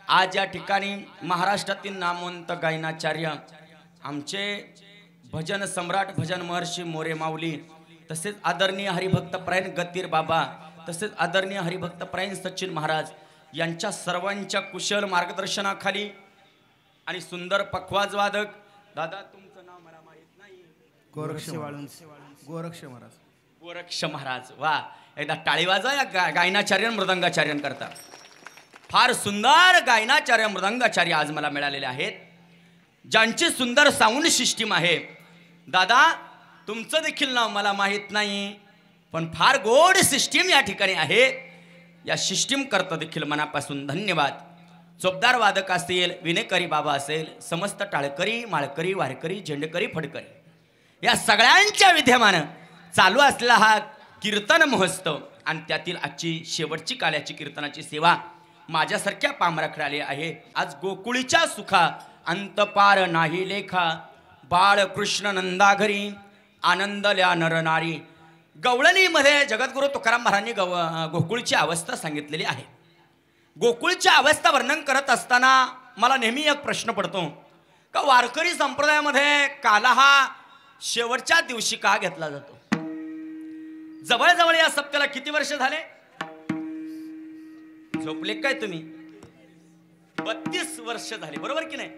आज या ठिकाणी महाराष्ट्रातील नामवंत गायनाचार्य आमचे भजन सम्राट भजन महर्षी मोरे माऊली, तसेच आदरणीय हरिभक्त परायण गतीर बाबा, तसेच आदरणीय हरिभक्त परायण सचिन महाराज यांच्या सर्वांच्या कुशल मार्गदर्शनाखाली आणि सुंदर पखवाज वादक दादा तुमचं नाव मला माहित नाही, गोरक्ष महाराज वा एकदा टाळी वाजवा या गायनाचार्य मृदंगाचार्य करता। फार सुंदर गायनाचार्य मृदंगाचार्य आज मला मिळालेले आहेत, ज्यांची सुंदर साऊंड सिस्टीम आहे। दादा तुमचं देखील नाव मला माहित नाही, पण फार गोड सिस्टीम या ठिकाणी आहे। या सिस्टीम करता देखील मनापासून धन्यवाद। चोपदार वादक असेल, विनेकरी बाबा असेल, समस्त टाळकरी माळकरी वारकरी झेंडेकरी फडकरी या सगळ्यांच्या विद्यमानं चालू असलेला हा कीर्तन महोत्सव आणि त्यातील आजची शेवटची काल्याची कीर्तनाची सेवा माझ्यासारख्या पामराकडे आली आहे। आज गोकुळीच्या सुखा अंतपार नाही लेखा, बाळकृष्ण नंदाघरी आनंदल्या नरनारी। गवळणीमध्ये जगद्गुरु तुकाराम महाराजांनी गोकुळची अवस्था सांगितलेली आहे। गोकुळची अवस्था वर्णन करत असताना मला नेहमी एक प्रश्न पडतो का वारकरी संप्रदायामध्ये काला हा शेवटच्या दिवशी का घेतला जातो? जवळजवळ या सप्त्याला किती वर्ष झाले? झोपले काय तुम्ही? 32 वर्ष झाली, बरोबर की नाही?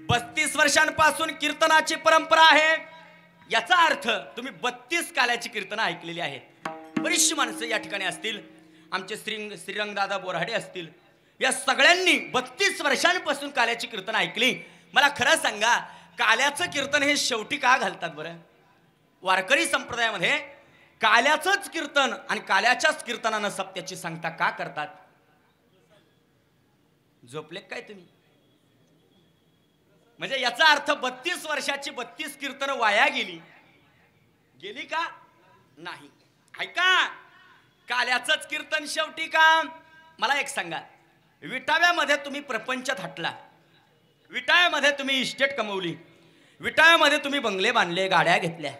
32 वर्षांपासून कीर्तनाची परंपरा आहे। याचा अर्थ तुम्ही 32 काल्याची कीर्तन ऐकलेली आहेत। बरीचशी माणसं या ठिकाणी असतील, आमचे श्रीरंगदादा बोराडे असतील, या सगळ्यांनी 32 वर्षांपासून काल्याची कीर्तन ऐकली। मला खरं सांगा, काल्याचं कीर्तन हे शेवटी का घालतात बरं? वारकरी संप्रदायामध्ये काल्याचंच कीर्तन आणि काल्याच्याच कीर्तनानं सप्त्याची सांगता का करतात? झोपले काय तुम्ही? म्हणजे याचा अर्थ 32 वर्षाची 32 कीर्तन वाया गेली का? नाही। ऐका, काल्याचंच कीर्तन शेवटी का? मला एक सांगा, विटाव्यामध्ये तुम्ही प्रपंचात हटला, विटाव्यामध्ये तुम्ही इस्टेट कमवली, विटाव्यामध्ये तुम्ही बंगले बांधले, गाड्या घेतल्या,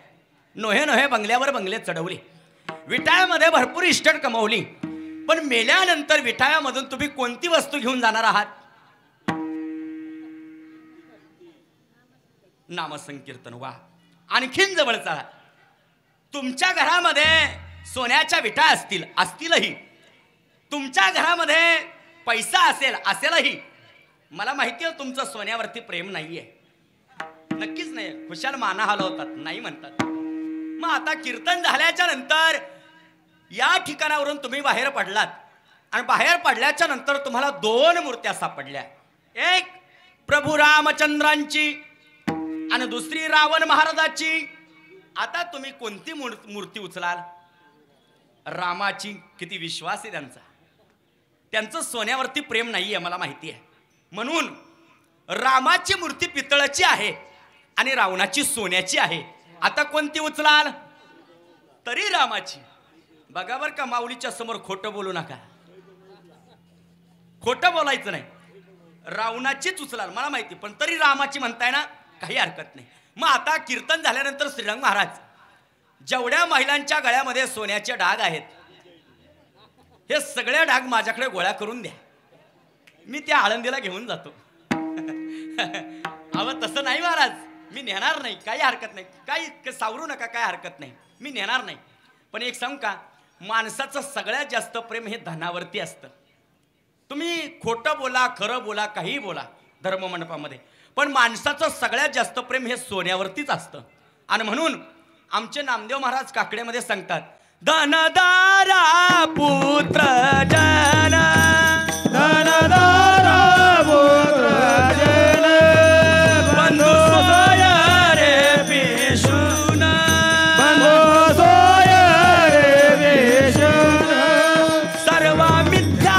नोहे बंगल्यावर बंगले चढवले, विटाव्यामध्ये भरपूर इस्टेट कमवली, पण मेल्यानंतर विटाव्यामधून तुम्ही कोणती वस्तू घेऊन जाणार आहात? नामसंकीर्तन। वा, आणखीन जवळ चला, तुमच्या घरामध्ये सोन्याच्या विटा असतीलही, तुमच्या घरामध्ये पैसा असेलही, मला माहिती आहे तुमचं सोन्यावरती प्रेम नाहीये, नक्कीच नाही, खुशाल माना हलवतात, नाही म्हणतात। मग आता कीर्तन झाल्याच्या नंतर या ठिकाणावरून तुम्ही बाहेर पडलात आणि बाहेर पडल्याच्या नंतर तुम्हाला 2 मूर्त्या सापडल्या, एक प्रभू रामचंद्रांची आणि दुसरी रावण महाराजाची। आता तुम्ही कोणती मूर्ती उचलाल? रामाची। किती विश्वास आहे त्यांचा, त्यांचं सोन्यावरती प्रेम नाहीये, मला माहिती आहे। म्हणून रामाची मूर्ती पितळाची आहे आणि रावणाची सोन्याची आहे। आता कोणती उचलाल? तरी रामाची। बघा बर का, माऊलीच्या समोर खोटं बोलू नका, खोटं बोलायचं नाही, रावणाचीच उचलाल, मला माहिती, पण तरी रामाची म्हणताय ना, काही हरकत नाही। मग आता कीर्तन झाल्यानंतर श्रीरंग महाराज, जेवढ्या महिलांच्या गळ्यामध्ये सोन्याचे डाग आहेत, हे सगळे डाग माझ्याकडे गोळा करून द्या, मी त्या आळंदीला घेऊन जातो। अव तसं नाही महाराज, मी नेणार नाही, काही हरकत नाही, काही सावरू नका, काय हरकत नाही, मी नेणार नाही। पण एक सांगू का, माणसाचं सगळ्यात जास्त प्रेम हे धनावरती असतं। तुम्ही खोटं बोला, खरं बोला, काही बोला धर्ममंडपामध्ये, पण माणसाचं सगळ्यात जास्त प्रेम हे सोन्यावरतीच असतं। आणि म्हणून आमचे नामदेव महाराज काकड्यामध्ये सांगतात, धनदारा पुत्र जन, धनदारा पुत्र जन, बंधू सोय रे पेशून, बंधू सोय रे पेशून, सर्व मिथ्या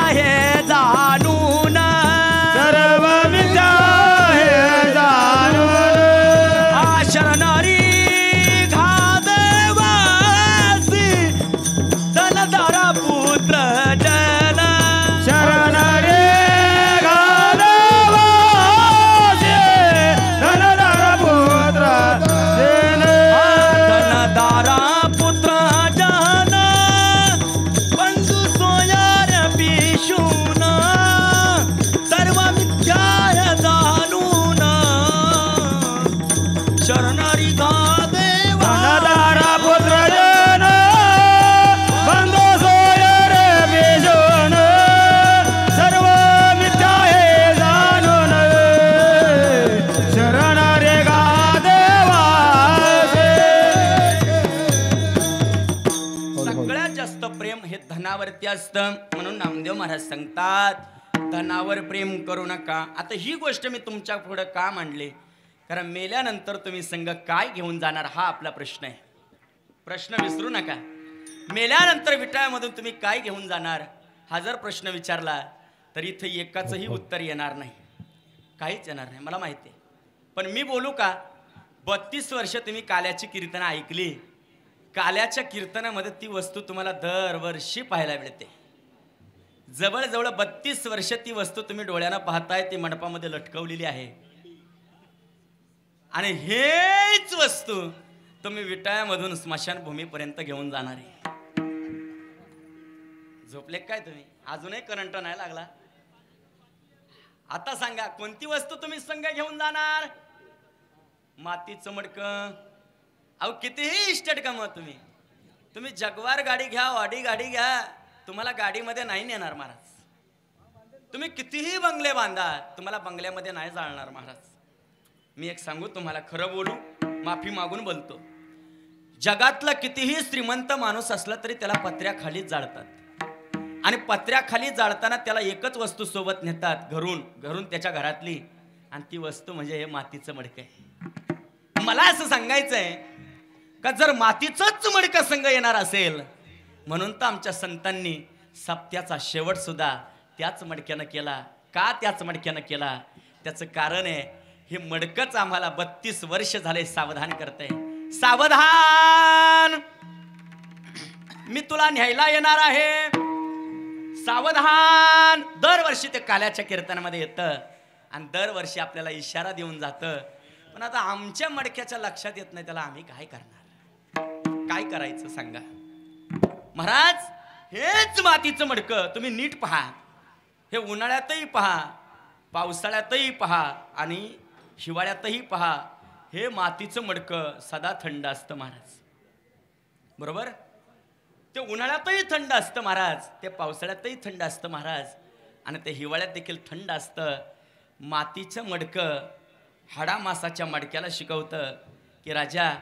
हे जाणून, सर्व मिथ्या हे जाणून, आशरणारी घादेवासी धनदारा पुत्र जन। सत्य असतं. म्हणून नामदेव महाराज सांगतात धनावर प्रेम करू नका. आता ही गोष्ट मी तुमच्या पुढे का मांडली, कारण मेल्यानंतर तुम्ही संग काय घेऊन जाणार हा आपला प्रश्न आहे. प्रश्न विसरू नका. मेल्यानंतर विटाळ्यामधून तुम्ही काय घेऊन जाणार हा जर प्रश्न विचारला तर इथे एकाचंही उत्तर येणार नाही, काहीच येणार नाही, मला माहिती आहे. पण मी बोलू का, 32 वर्ष तुम्ही काल्याची कीर्तनं ऐकली. काल्याच्या कीर्तनामध्ये ती वस्तू तुम्हाला दरवर्षी पाहायला मिळते. जवळजवळ 32 वर्ष ती वस्तू तुम्ही डोळ्यानं पाहताय, ती मंडपामध्ये लटकवलेली आहे. आणि हेच वस्तू तुम्ही विटाळ्यामधून स्मशानभूमीपर्यंत घेऊन जाणार आहे. झोपले काय तुम्ही? अजूनही करंट नाही लागला. आता सांगा कोणती वस्तू तुम्ही संग घेऊन जाणार? मातीचं मडकं. अहो कितीही इस्टेट कमवा तुम्ही जगवार गाडी घ्या, ऑडी गाडी घ्या, तुम्हाला गाडीमध्ये नाही नेणार महाराज. तुम्ही कितीही बंगले बांधा, तुम्हाला बंगल्यामध्ये नाही जाणार महाराज. मी एक सांगू तुम्हाला, खरं बोलू, माफी मागून बोलतो. जगातला कितीही श्रीमंत माणूस असला तरी त्याला पत्र्याखाली जाळतात. आणि पत्र्याखाली जाळताना त्याला एकच वस्तू सोबत नेतात घरून त्याच्या घरातली, आणि ती वस्तू म्हणजे हे मातीचं मडकं आहे. मला असं सांगायचंय का जर मातीचंच मडकं संग येणार असेल, म्हणून तर आमच्या संतांनी सप्त्याचा शेवट सुद्धा त्याच मडक्यानं केला. का त्याच मडक्यानं केला? त्याचं कारण आहे, हे मडकच आम्हाला 32 वर्ष झाले सावधान करतंय. सावधान, मी तुला न्यायला येणार आहे. सावधान. दरवर्षी ते काल्याच्या कीर्तनामध्ये येतं आणि दरवर्षी आपल्याला इशारा देऊन जातं. पण आता आमच्या मडक्याच्या लक्षात येत नाही, त्याला आम्ही काय करणार? काय करायचं सांगा महाराज? हेच मातीचं मडकं तुम्ही नीट पहा. हे उन्हाळ्यातही पहा, पावसाळ्यातही पहा आणि हिवाळ्यातही पहा. हे मातीचं मडकं सदा थंड असतं महाराज, बरोबर? ते उन्हाळ्यातही थंड असतं महाराज, ते पावसाळ्यातही थंड असतं महाराज, आणि ते हिवाळ्यात देखील थंड असतं. मातीचं मडकं हाडामासाच्या मडक्याला शिकवतं की राजा,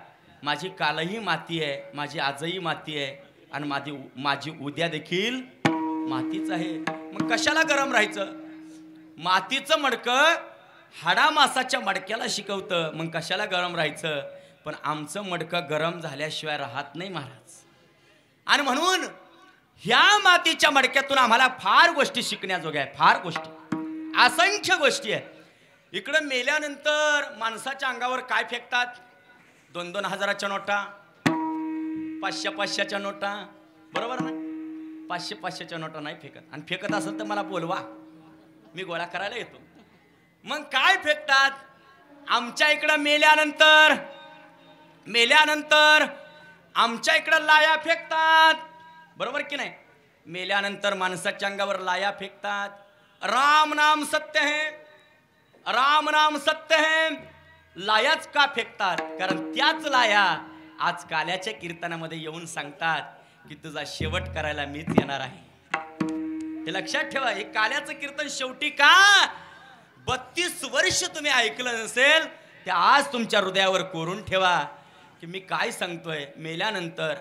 माझी कालही माती आहे, माझी आजही माती आहे, आणि माझी उद्या देखील मातीच आहे. मग कशाला गरम राहायचं? मातीचं मडकं हाडामासाच्या मडक्याला शिकवतं, मग कशाला गरम राहायचं? पण आमचं मडकं गरम झाल्याशिवाय राहत नाही महाराज. आणि म्हणून ह्या मातीच्या मडक्यातून आम्हाला फार गोष्टी शिकण्याजोग्या आहे, फार गोष्टी, असंख्य गोष्टी आहेत. इकडं मेल्यानंतर माणसाच्या अंगावर काय फेकतात? 2-2 हजाराच्या नोटा, 500-500च्या नोटा, बरोबर ना? 500-500च्या नोटा नाही फेकत. आणि फेकत असेल तर मला बोलवा, मी गोळा करायला येतो. मग काय फेकतात? आमच्या इकडं मेल्यानंतर आमच्या इकडं लाया फेकतात, बरोबर की नाही? मेल्यानंतर माणसाच्या अंगावर लाया फेकतात. राम नाम सत्य है, राम नाम सत्य है. लायाच का फेकतात? कारण त्याच लाया आज काल्याच्या कीर्तनामध्ये येऊन सांगतात की तुझा शेवट करायला मीच येणार आहे. हे लक्षात ठेवा. हे काल्याचं कीर्तन शेवटी का 32 वर्ष तुम्ही ऐकलं नसेल ते आज तुमच्या हृदयावर कोरून ठेवा की मी काय सांगतोय. मेल्यानंतर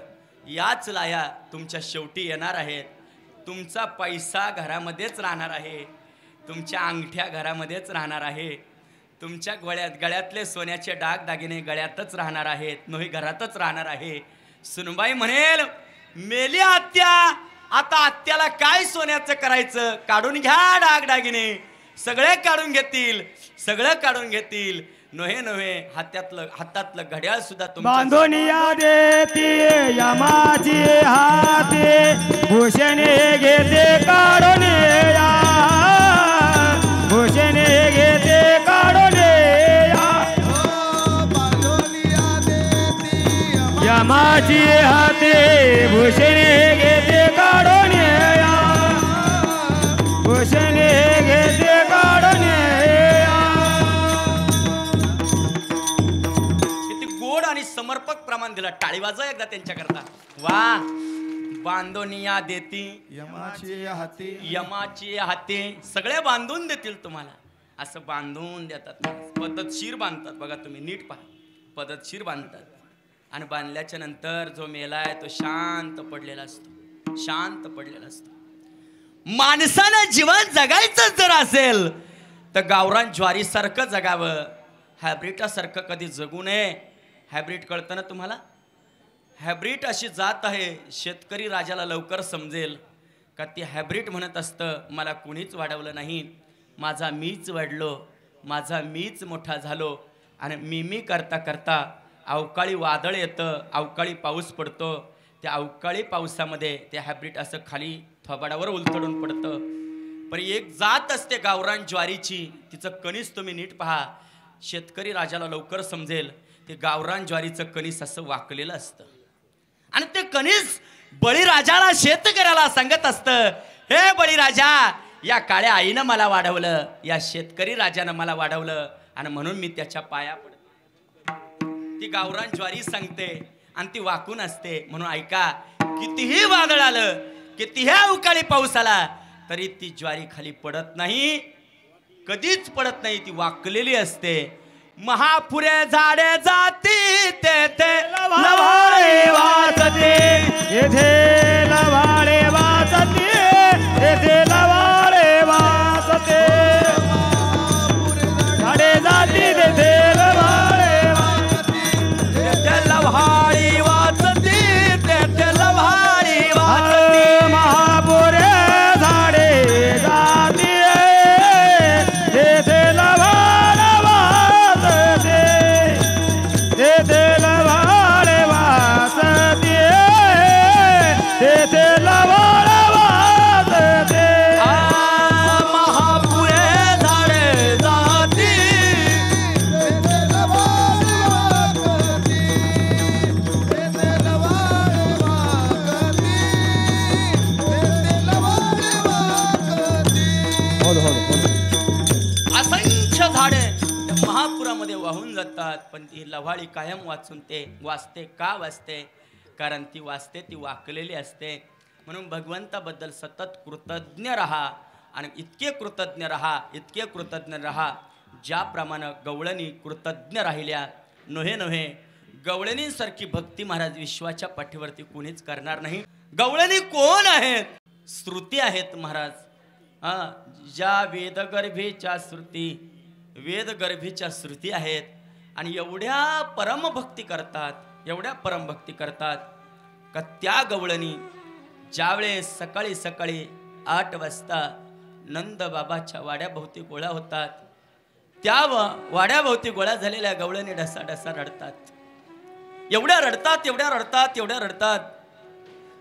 याच लाया तुमच्या शेवटी येणार आहेत. तुमचा पैसा घरामध्येच राहणार आहे, तुमच्या अंगठ्या घरामध्येच राहणार आहे, तुमच्या गळ्यातले सोन्याचे दागिने गळ्यातच राहणार आहेत, नोही घरातच राहणार आहे. सुनबाई म्हणेल, मेली आत्या, आता आत्याला काय सोन्याचं करायचं? काढून घ्या दागिने, सगळे काढून घेतील, सगळं काढून घेतील. नव्हे हातातलं घड्याळ सुद्धा बांधून या देती यमाची हाते, भूषणे घेते काढून या, भूषणे घेते काढून या. यमाची हाते, भूषणे घेते काढून या, भूषणे घेते काढून या. समर्पक प्रमाण दिला. टाळी वाजवा एकदा त्यांच्याकरता. वा. बांधोनिया देती यमाची हाती, सगळे बांधून देतील तुम्हाला. असं बांधून देतात, पद्धतशीर बांधतात. बघा तुम्ही नीट पहा, पद्धतशीर बांधतात. आणि बांधल्याच्या नंतर जो मेलाय तो शांत पडलेला असतो, शांत पडलेला असतो. माणसानं जीवन जगायचं जर असेल तर गावरान ज्वारीसारखं जगावं, हायब्रिडासारखं कधी जगू नये. हायब्रिड कळतं ना तुम्हाला? हायब्रिड अशी जात आहे, शेतकरी राजाला लवकर समजेल का ती हायब्रिड म्हणत असतं मला कुणीच वाढवलं नाही, माझा मीच वाढलो, माझा मीच मोठा झालो. आणि मी करता करता अवकाळी वादळ येतं, अवकाळी पाऊस पडतो. त्या अवकाळी पावसामध्ये ते हायब्रिड असं खाली थोबाडावर उलथडून पडतं. पण एक जात असते गावरान ज्वारीची, तिचं कणीस तुम्ही नीट पहा, शेतकरी राजाला लवकर समजेल ते गावरान ज्वारीचं कणीस असं वाकलेलं असतं. आणि ते कणीस बळीराजाला शेतकऱ्याला सांगत असतं, हे बळीराजा, या काळ्या आईनं मला वाढवलं, या शेतकरी राजानं मला वाढवलं आणि म्हणून मी त्याच्या पाया पडतो. ती गावरान ज्वारी सांगते आणि ती वाकून असते. म्हणून ऐका, कितीही वादळ आलं, कितीही अवकाळी पाऊस आला तरी ती ज्वारी खाली पडत नाही, कधीच पडत नाही, ती वाकलेली असते. महापुरे झाडे जाती तेथे लवाळे वाजते, येथे लवाळे वाजते, येथे लवाळे वाजते. झाडे जाती तेथे लवाळे वाजते, तेथे लव्हाळी वाजती, तेथे लव्हाळी वाजती. महापुरे झाडे जाती, तेथे लवाळे वाजते, तेथे लवाळे वाजते, तेथे लवाळे वाजते. महापुरे झाडे जाती, असंख्य झाडे त्या महापुरामध्ये वाहून जातात. पण ती लव्हाळी कायम वाचते का वाचते? कारण ती वाचते, ती वाकलेली असते. म्हणून भगवंताबद्दल सतत कृतज्ञ राहा आणि इतके कृतज्ञ राहा ज्याप्रमाणे गवळणी कृतज्ञ राहिल्या. नव्हे गवळणींसारखी भक्ती महाराज विश्वाच्या पाठीवरती कोणीच करणार नाही. गवळणी कोण आहेत? श्रुती आहेत महाराज. ज्या वेदगर्भीच्या श्रुती आहेत आणि एवढ्या परमभक्ती करतात का त्या गवळणी ज्यावेळेस सकाळी 8 वाजता नंद बाबाच्या वाड्याभोवती गोळा होतात, त्या वाड्याभोवती गोळा झालेल्या गवळणी ढसा रडतात. एवढ्या रडतात.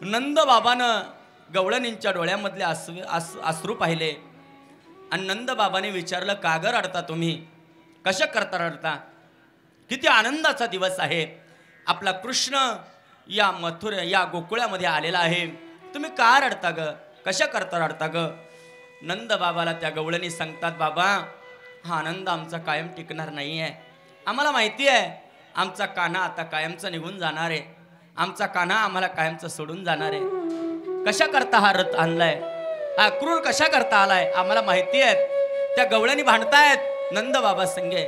नंद बाबानं गवळणींच्या डोळ्यामधले अश्रू पाहिले आणि नंद बाबाने विचारलं, का ग रडता तुम्ही? कशा करता रडता? किती आनंदाचा दिवस आहे, आपला कृष्ण या या गोकुळामध्ये आलेला आहे, तुम्ही का रडता ग? कशा करता रडता ग? नंद बाबाला त्या गवळणी सांगतात, बाबा, हा आनंद आमचा कायम टिकणार नाही आहे. आम्हाला माहिती आहे आमचा कान्हा आता कायमचा निघून जाणार आहे, आमचा कान्हा आम्हाला कायमचा सोडून जाणार आहे. कशा करता हा रथ आणलाय, हा क्रूर कशा करता आलाय, आम्हाला माहिती आहे. त्या गवळणी भांडतायत नंद बाबा संगे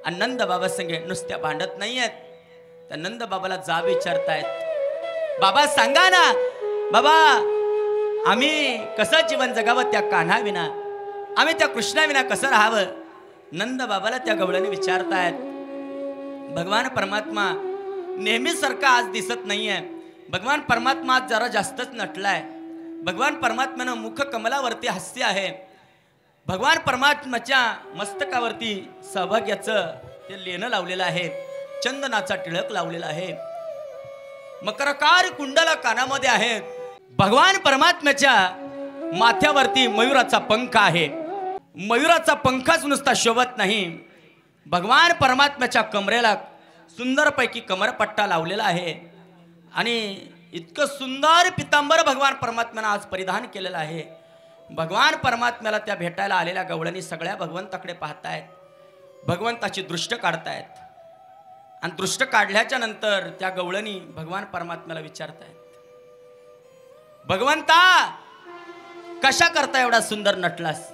आणि नंद बाबा संगे नुसत्या भांडत नाही आहेत, त्या नंद बाबाला जा विचारतायत, बाबा सांगा ना, बाबा आम्ही कसं जीवन जगावं त्या कान्हा विना, आम्ही त्या कृष्णा विना कसं राहावं? नंद बाबाला त्या गवळणी विचारतायत. भगवान परमात्मा नेहमीसारखा आज दिसत नाहीये. भगवान परमात्मा आज जरा जास्तच नटलाय. भगवान परमात्म्यानं मुख कमलावरती हास्य आहे. भगवान परमात्म्याच्या मस्तकावरती सौभाग्याचं ते लेणं लावलेलं आहे, चंदनाचा टिळक लावलेला आहे, मकरकार कुंडला कानामध्ये आहेत. भगवान परमात्म्याच्या माथ्यावरती मयूराचा पंख आहे. मयूराचा पंखच नुसता शोभत नाही, भगवान परमात्म्याच्या कमरेला सुंदरपैकी कमरपट्टा लावलेला आहे आणि इतकं सुंदर पितांबर भगवान परमात्म्यानं आज परिधान केलेलं आहे. भगवान परमात्म्याला त्या भेटायला आलेल्या गवळणी सगळ्या भगवंताकडे पाहतायत, भगवंताची दृष्ट काढतायत आणि दृष्ट काढल्याच्या नंतर त्या गवळणी भगवान परमात्म्याला विचारतायत, भगवंता कशा करता एवढा सुंदर नटलास?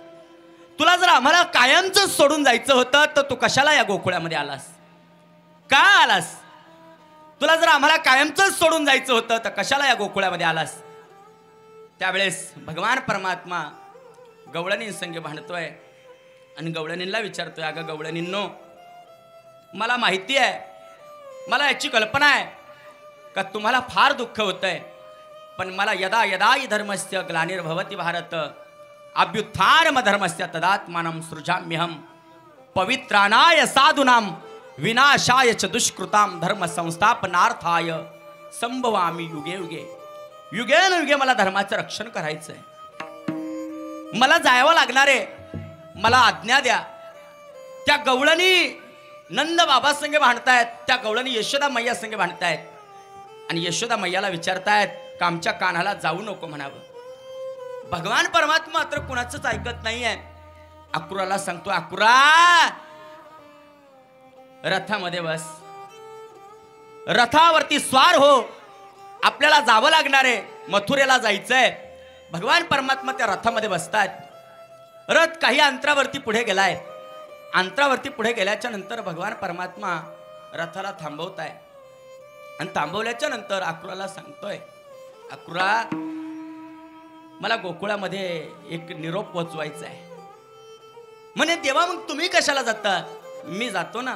तुला जर आम्हाला कायमच सोडून जायचं होतं तर तू कशाला या गोकुळामध्ये आलास? का आलास? तुला जर आम्हाला कायमच सोडून जायचं होतं तर कशाला या गोकुळामध्ये आलास? त्यावेळेस भगवान परमात्मा गवळणी संगे भांडतोय आणि गवळणींना विचारतोय, अगं गवळणींनो, मला माहिती आहे, मला याची कल्पना आहे का तुम्हाला फार दुःख होतंय, पण मला यदा यदा हि धर्मस्य ग्लानिर्भवति भारत अभ्युत्थानम धर्मस्य तदात्मानं सृजाम्यहम पवित्राणाय साधूनां विनाशाय च दुष्कृतां धर्म संस्थापनार्थाय संभवामि युगे युगे. युगे न युगे मला धर्माचं रक्षण करायचंय. मला जायला लागणार आहे, मला आज्ञा द्या. त्या गवळणी नंद बाबा संगे भांडतायत, त्या गवळणी यशोदा मैया संगे भांडतायत आणि यशोदा मैयाला विचारतायत का आमच्या कानाला जाऊ नको म्हणावं. भगवान परमात्मा मात्र कुणाचंच ऐकत नाहीये. अक्रूराला सांगतो, अक्रूरा रथामध्ये बस, रथावरती स्वार हो, आपल्याला जावं लागणार आहे, मथुरेला जायचंय. भगवान परमात्मा त्या रथामध्ये बसतात. रथ काही अंतरावरती पुढे गेलाय. अंतरावरती पुढे गेल्याच्या नंतर भगवान परमात्मा रथाला थांबवताय आणि थांबवल्याच्या नंतर अक्रूराला सांगतोय, अक्रूरा मला गोकुळामध्ये एक निरोप पोचवायचा आहे. म्हणे देवा मग तुम्ही कशाला जाता? मी जातो ना.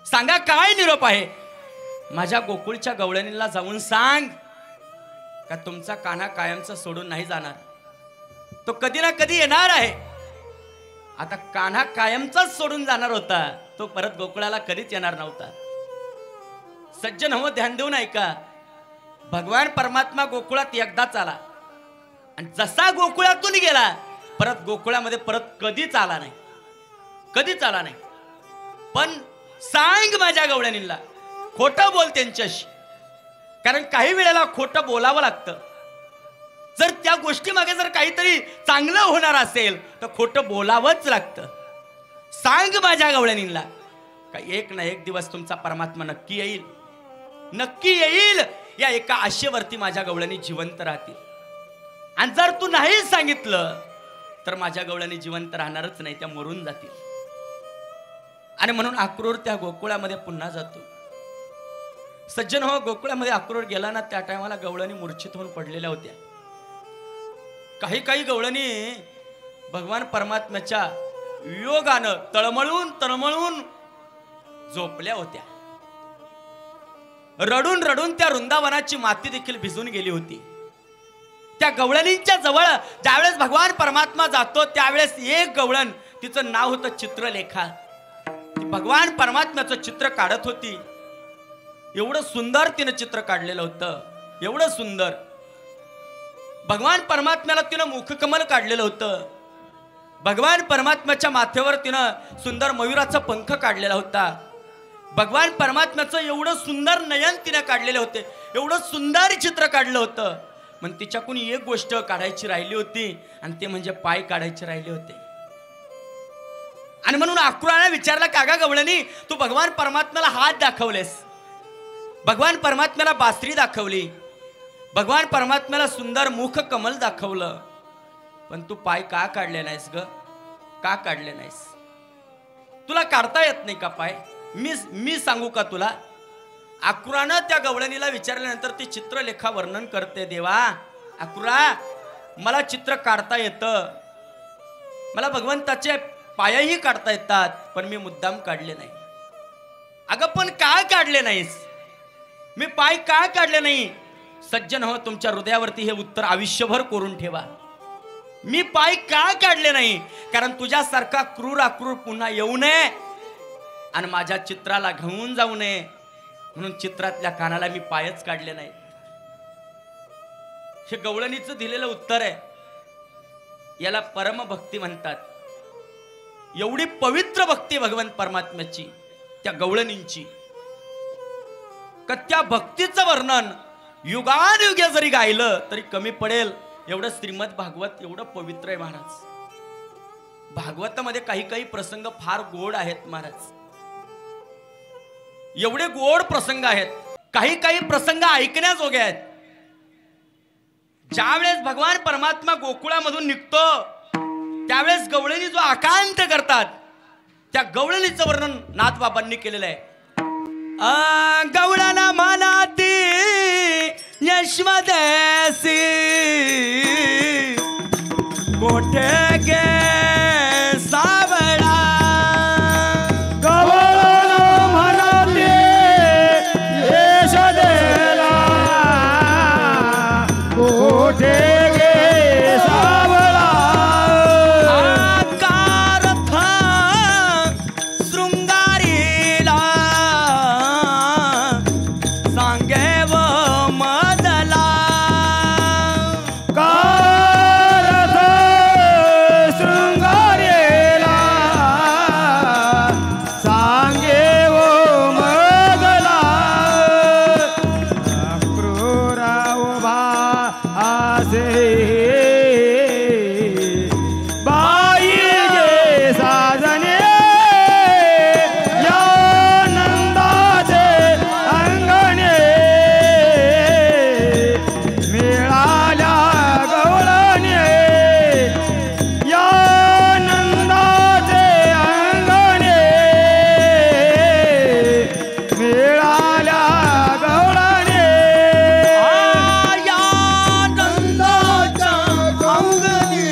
सांगा काय निरोप आहे? माझ्या गोकुळच्या गवळणीला जाऊन सांग का तुमचा कान्हा कायमचा सोडून नाही जाणार, तो कधी ना कधी येणार आहे. आता कान्हा कायमचाच सोडून जाणार होता, तो परत गोकुळाला कधीच येणार नव्हता. सज्जन हो, ध्यान देऊन ऐका. भगवान परमात्मा गोकुळात एकदाच आला आणि जसा गोकुळातून गेला परत गोकुळामध्ये परत कधीच आला नाही, कधीच आला नाही. पण सांग माझ्या गवळणीला, खोटं बोल त्यांच्याशी, कारण काही वेळेला खोटं बोलावं लागतं. जर त्या गोष्टी मागे जर काहीतरी चांगलं होणार असेल तर खोटं बोलावंच लागतं. सांग माझ्या गवळणीला का एक ना एक दिवस तुमचा परमात्मा नक्की येईल, नक्की येईल. या एका आशेवरती माझ्या गवळणी जिवंत राहतील. आणि जर तू नाही सांगितलं तर माझ्या गवळणी जिवंत राहणारच नाही, त्या मरून जातील. आणि म्हणून अक्रूर त्या गोकुळामध्ये पुन्हा जातो. सज्जन हो, गोकुळामध्ये अक्रूर गेला ना, त्या टायमाला गवळणी मूर्छित होऊन पडलेल्या होत्या. काही काही गवळणी भगवान परमात्म्याच्या योगानं तळमळून तळमळून झोपल्या होत्या. रडून रडून त्या वृंदावनाची माती देखील भिजून गेली होती. त्या गवळणींच्या जवळ ज्यावेळेस भगवान परमात्मा जातो त्यावेळेस एक गवळण, तिचं नाव होतं चित्रलेखा, ती भगवान परमात्म्याचं चित्र काढत होती. एवढं सुंदर तिनं चित्र काढलेलं होतं, एवढं सुंदर. भगवान परमात्म्याला तिनं मुखकमल काढलेलं होतं. भगवान परमात्म्याच्या माथ्यावर तिनं सुंदर मयुराचा पंख काढलेला होता. भगवान परमात्म्याचं एवढं सुंदर नयन तिनं काढलेले होते, एवढं सुंदर चित्र काढलं होतं. पण तिच्याकडून एक गोष्ट काढायची राहिली होती आणि ते म्हणजे पाय काढायचे राहिले होते. आणि म्हणून अक्रूराने विचारला, कागा गवळणी, तू भगवान परमात्म्याला हात दाखवलेस, भगवान परमात्म्याला बासरी दाखवली, भगवान परमात्म्याला सुंदर मुख कमल दाखवलं, पण तू पाय का काढले नाहीस ग? का काढले नाहीस? तुला काढता येत नाही का पाय? मी सांगू का तुला? अक्रूरानं त्या गवळणीला विचारल्यानंतर ती चित्रलेखा वर्णन करते, देवा अक्रूरा, मला चित्र काढता येतं, मला भगवंताचे पायही काढता येतात, पण मी मुद्दाम काढले नाही. अगं पण का काढले नाहीस? मी पाय का काढले नाही? सज्जन हो, तुमच्या हृदयावरती हे उत्तर आयुष्यभर कोरून ठेवा. मी पाय का काढले नाही? कारण तुझ्यासारखा क्रूर अक्रूर पुन्हा येऊ नये आणि माझ्या चित्राला घेऊन जाऊ नये म्हणून चित्रातल्या कानाला मी पायच काढले नाही. हे गवळणीचं दिलेलं उत्तर आहे. याला परमभक्ती म्हणतात. एवढी पवित्र भक्ती भगवान परमात्म्याची त्या गवळणींची, का त्या भक्तीचं वर्णन युगानुयुगे जरी गायलं तरी कमी पडेल. एवढं श्रीमद भागवत एवढं पवित्र आहे महाराज. भागवतामध्ये काही काही प्रसंग फार गोड आहेत महाराज, एवढे गोड प्रसंग आहेत. काही काही प्रसंग ऐकण्याजोगे आहेत. ज्यावेळेस भगवान परमात्मा गोकुळामधून निघतो त्यावेळेस गवळणी जो आकांत करतात त्या गवळणीचं वर्णन नाथबाबांनी केलेलं आहे. गवळणा मनाती स्वदेशी कोठे गे सावळा गवळण म्हणते यश देला कोठे गे सावळा आकारथ शृंगारीला सांगे व मजला कारथ शृंगारेला सांगे ओ मगला क्रूरा उभा आसे बाई गे साजने या नंदाचे अंगणे मिळाल्या गवळणे या नंदाचे अंगणे मिळाल्या गवळणे या नंदाच्या अंगणी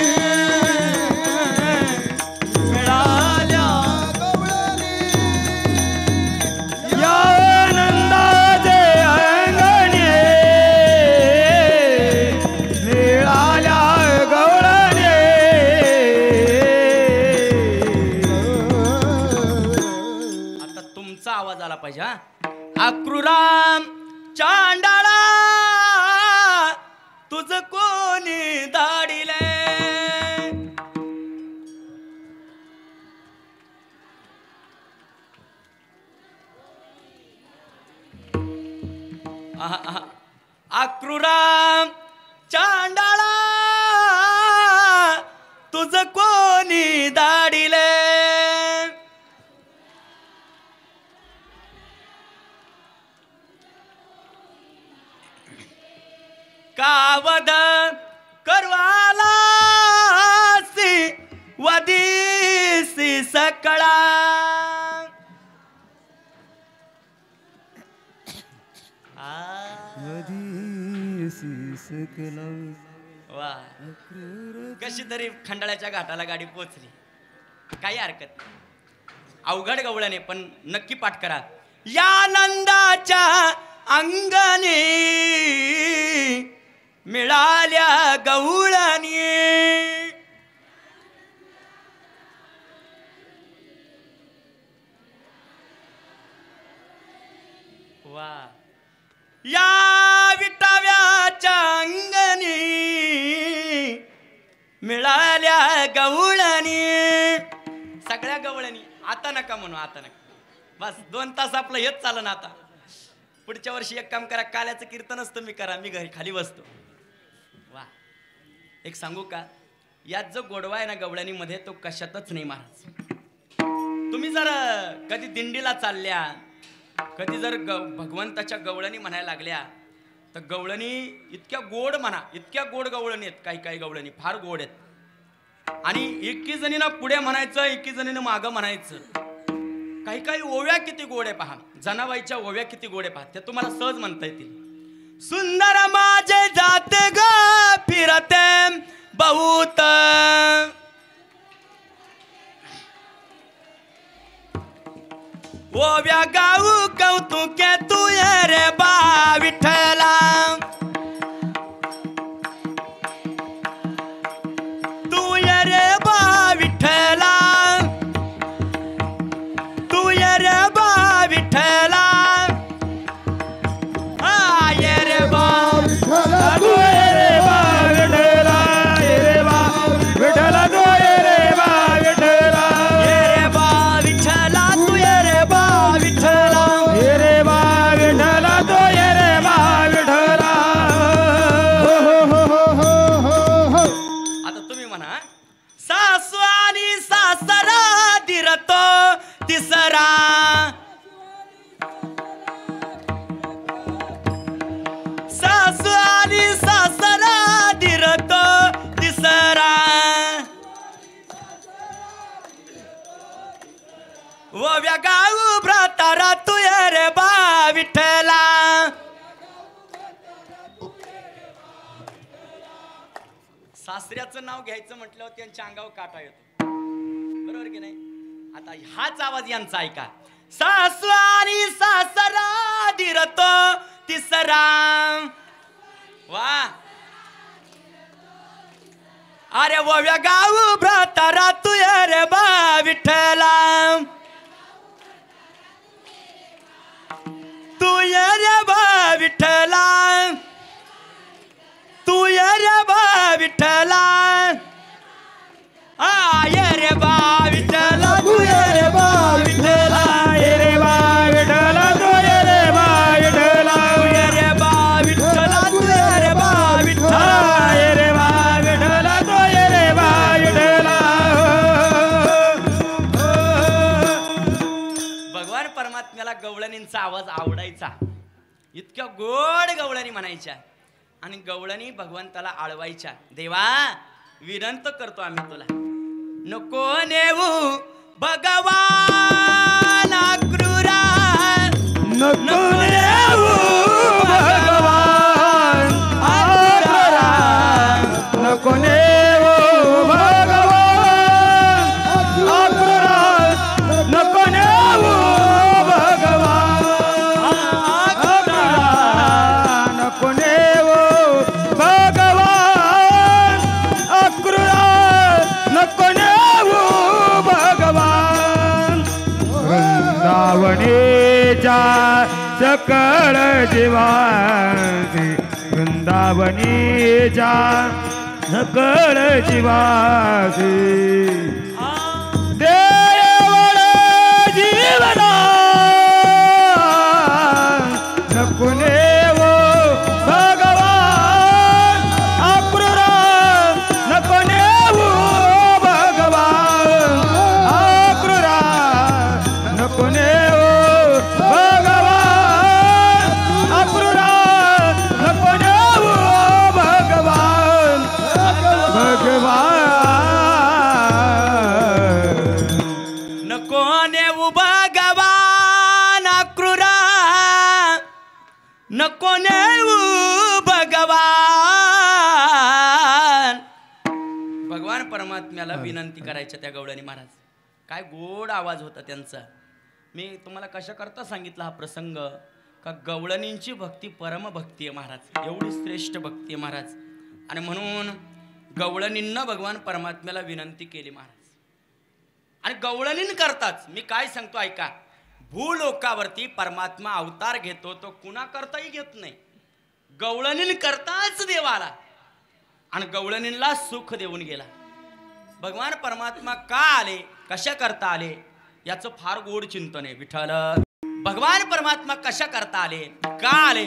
मिळाल्या या नंदाचे अंगणे मिळाल्या गवळणे आता तुमचा आवाज आला पाहिजे हा अक्रूराम चांडाळा तुझ कोणी दाडिले अक्रूराम चांडाळा तुझ कोणी दाडिले कावद करवाला वदीसी सकळा वा कशी तरी खंडाळ्याच्या घाटाला गाडी पोचली काही हरकत नाही. अवघड गवळणे पण नक्की पाठ करा. या नंदाच्या अंगणी मिळाल्या गवळणी वा या विटाव्याच्या अंगणी मिळाल्या गवळणी सगळ्या गवळणी. आता नका म्हणू आता नका बस 2 तास आपलं हेच चालं ना. आता पुढच्या वर्षी एक काम करा काल्याचं कीर्तनच तुम्ही करा मी घरी खाली बसतो. वा एक सांगू का यात जो गोडवा आहे ना गवळणीमध्ये तो कशातच नाही महाराज. तुम्ही जर कधी दिंडीला चालल्या कधी जर भगवंताच्या गवळणी म्हणायला लागल्या तर गवळणी इतक्या गोड म्हणा इतक्या गोड गवळणी आहेत. काही काही गवळणी फार गोड आहेत आणि एकी जणीनं पुढे म्हणायचं एकी जणीनं मागं म्हणायचं. काही काही ओव्या किती गोड आहे पहा. जनाबाईच्या ओव्या किती गोड आहे पहा. ते तुम्हाला सहज म्हणता येतील. सुंदर माझे जाते ग फिरते बहुत ओव्या गाऊ कौतुके तू ये रे बा विठ्ठला तू ये रे बा विठ्ठला तू ये रे बा विठ्ठला आ ये रे बा तू ये रे बा विठ्ठला ये रे बा विठ्ठला तू ये रे बा विठ्ठला ये रे बा विठ्ठला तू ये रे बा विठ्ठला ये रे बा विठ्ठला तू ये रे बा विठ्ठला. आता तुम्ही म्हणा सासू आणि सासरा दिरतो तिसरा सासू आणि सासरा दिरतो तिसरा ओव्या गाऊ भ्रातारा तू ये रे बा विठ्ठला सासऱ्याचं नाव घ्यायचं म्हटल्यावर त्यांच्या अंगावर काटा येतो, बरोबर की नाही? आता हाच आवाज यांचा ऐका. सासू आणि सासरा दिरत तिसरा. वा अरे वव्या गाव भ्रातारा तू रे बा विठ्ठला, तू रे बा विठ्ठला, तू रे बा विठ्ठला, ये रे बा विठ्ठला, तू रे बा विठ्ठला, ये रे बा विठ्ठला, तू ये रे बा विठ्ठला, ये रे बा विठ्ठला, तू रे बा विठ्ठला, ये रे बा विठ्ठला, तू ये रे बा विठ्ठला. भगवान परमात्म्याला गवळणींचा आवाज आवडायचा, इतक्या गोड गवळणी म्हणायच्या आणि गवळणी भगवंताला आळवायच्या. देवा विनंत करतो आम्ही तुला, नको नेऊ भगवान क्रूरा, नको नेऊ भगवान आक्रूरा, नको नेऊ भगवान आक्रूरा, नको नेऊ भगवान आक्रूरा, नको नेऊ भगवान आक्रूरा, नको नेऊ भगवान. वृंदावनेच्या सकळ जीवासी, वृंदावनेच्या सकळ जीवासी, देवळ जीवना नको नेवो भगवान आक्रूरा, नको नेवो भगवान आक्रूरा, नको नेवो भगवान आक्रूरा, नको नेवो भगवान भगवान. नको नेऊ भगवान क्रूरा, नको नेऊ भगवान. भगवान परमात्म्याला विनंती करायच्या त्या गवळणी महाराज. काय गोड आवाज होता त्यांचा. मी तुम्हाला कशा करता सांगितला हा प्रसंग का गवळणींची भक्ती परमभक्ती आहे महाराज, एवढी श्रेष्ठ भक्ती आहे महाराज. आणि म्हणून गवळणींना भगवान परमात्म्याला विनंती केली महाराज. आणि गवळणीन करताच मी काय सांगतो ऐका, भूलोकावरती परमात्मा अवतार घेतो तो कुणा करताही घेत नाही, गवळणीन करताच देवाला. आणि गवळणींना सुख देऊन गेला. भगवान परमात्मा का आले, कशा करता आले, याचं फार गोड चिंतन आहे. विठ्ठल भगवान परमात्मा कशा करता आले, का आले,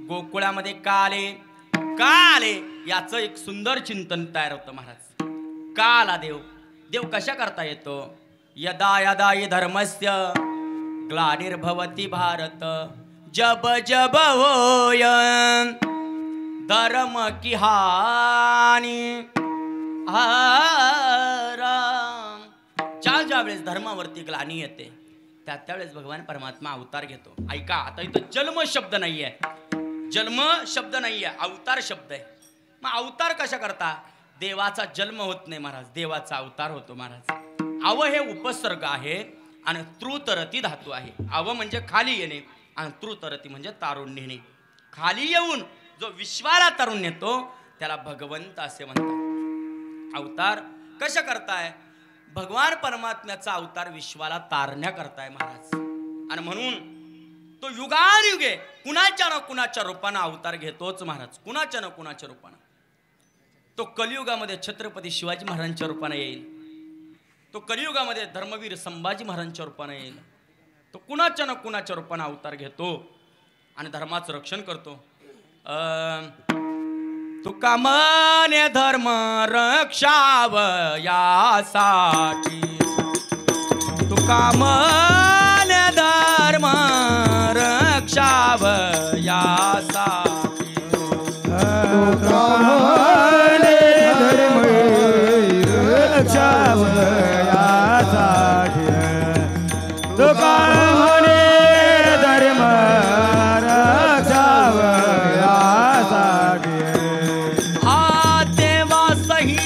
गोकुळामध्ये का आले, का आले, याचं एक सुंदर चिंतन तयार होतं महाराज. का आला देव, देव कशा करता येतो. यदा यदा हि धर्मस्य ग्लानिर्भवति भारत, जब जब होय धर्म की हानी. राम ज्या वेळेस धर्मावरती ग्लानी येते त्यावेळेस भगवान परमात्मा अवतार घेतो. ऐका आता इथं जन्म शब्द नाहीये, जन्म शब्द नाहीये, अवतार शब्द आहे. मग अवतार कशा करता, देवाचा जन्म होत नाही महाराज, देवाचा अवतार होतो महाराज. अव हे उपसर्ग आहे आणि तृतरती धातू आहे. अव म्हणजे खाली येणे आणि तृतरती म्हणजे तारून नेणे. खाली येऊन जो विश्वाला तारून नेतो त्याला भगवंत असे म्हणतात. अवतार कशा करताय, भगवान परमात्म्याचा अवतार विश्वाला तारण्या करताय महाराज. आणि म्हणून तो युगानुयुगे कुणाच्या ना कुणाच्या रूपानं अवतार घेतोच महाराज, कुणाच्या ना कुणाच्या रूपानं. तो कलियुगामध्ये छत्रपती शिवाजी महाराजांच्या रूपाने येईल, तो कलियुगामध्ये धर्मवीर संभाजी महाराजांच्या रूपाने येईल. तो कुणाच्या ना कुणाच्या रूपाने अवतार घेतो आणि धर्माचं रक्षण करतो. तुका म्हणे धर्म रक्षावयासाठी, तुका म्हणे धर्म रक्षावयासाठी, तुका म्हणे धर्म रक्षावयासाठी, तुका म्हणे धर्म रक्षावयासाठी. हा देवा सही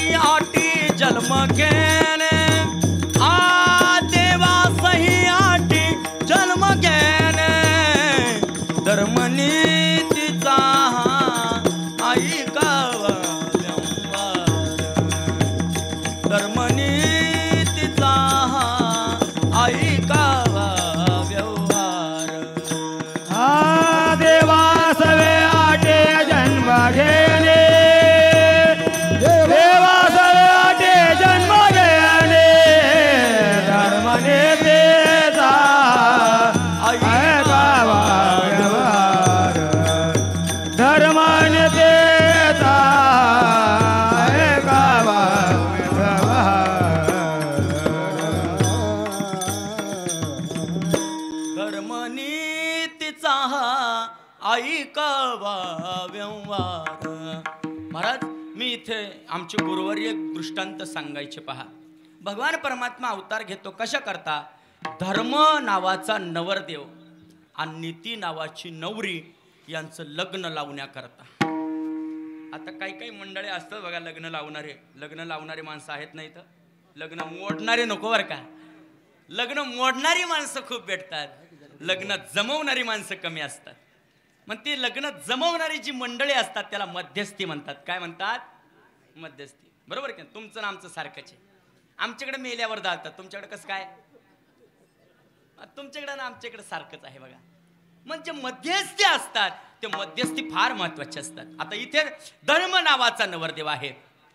ऐकावा व्यवहार. महाराज मी इथे आमचे गुरुवर्य एक दृष्टांत सांगायचे पहा. भगवान परमात्मा अवतार घेतो कशा करता? धर्म नावाचा नवरदेव आणि नीती नावाची नवरी यांचं लग्न लावण्याकरता. आता काही मंडळी असतात बघा लग्न लावणारे माणसं आहेत नाही तर लग्न मोडणारे नको बरं का. लग्न मोडणारी माणसं खूप भेटतात, लग्न जमवणारी माणसं कमी असतात. मग ती लग्न जमवणारी जी मंडळी असतात त्याला मध्यस्थी म्हणतात. काय म्हणतात? मध्यस्थी. बरोबर की तुमचं ना आमचं सारखंच आहे. आमच्याकडे मेल्यावर जातात, तुमच्याकडे कसं काय? तुमच्याकडे ना आमच्याकडे सारखंच आहे बघा. म्हणजे मध्यस्थी असतात ते मध्यस्थी फार महत्वाचे असतात. आता इथे धर्म नावाचा नवरदेव आहे,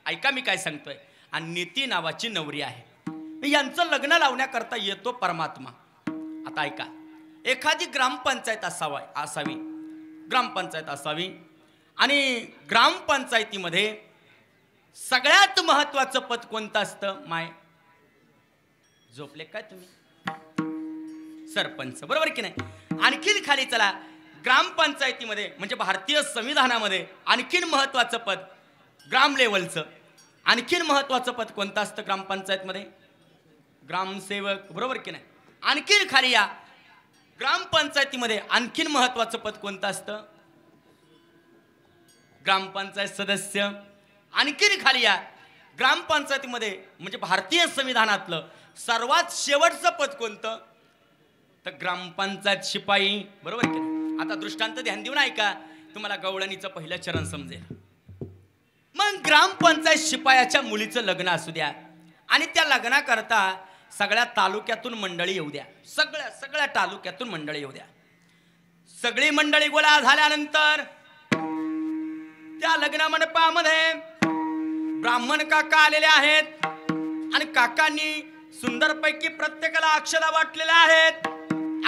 ऐका मी काय सांगतोय, आणि नीती नावाची नवरी आहे. यांचं लग्न लावण्याकरता येतो परमात्मा. आता ऐका, एखादी ग्रामपंचायत असावी ग्रामपंचायत असावी आणि ग्रामपंचायतीमध्ये सगळ्यात महत्वाचं पद कोणतं असतं? माय झोपले काय तुम्ही? सरपंच. बरोबर की नाही? आणखीन खाली चला, ग्रामपंचायतीमध्ये म्हणजे भारतीय संविधानामध्ये आणखीन महत्वाचं पद ग्राम लेवलचं, आणखीन महत्वाचं पद कोणतं असतं ग्रामपंचायतमध्ये? ग्रामसेवक. बरोबर की नाही? आणखीन खाली या, ग्रामपंचायतीमध्ये आणखीन महत्वाचं पद कोणतं असतं? ग्रामपंचायत सदस्य. आणखीन खाली या, ग्रामपंचायतीमध्ये म्हणजे भारतीय संविधानातलं सर्वात शेवटचं पद कोणतं? तर ग्रामपंचायत शिपाई. बरोबर की नाही? आता दृष्टांत ध्यान देऊन ऐका, तुम्हाला गवळणीचं पहिलं चरण समजेल. मग ग्रामपंचायत शिपायाच्या मुलीचं लग्न असू द्या आणि त्या लग्नाकरता सगळ्या तालुक्यातून मंडळी येऊ द्या, सगळ्या तालुक्यातून मंडळी येऊ द्या. सगळी मंडळी गोळा झाल्यानंतर त्या लग्न मंडपामध्ये ब्राह्मण काका आलेले आहेत आणि काकांनी सुंदरपैकी प्रत्येकाला अक्षदा वाटलेल्या आहेत.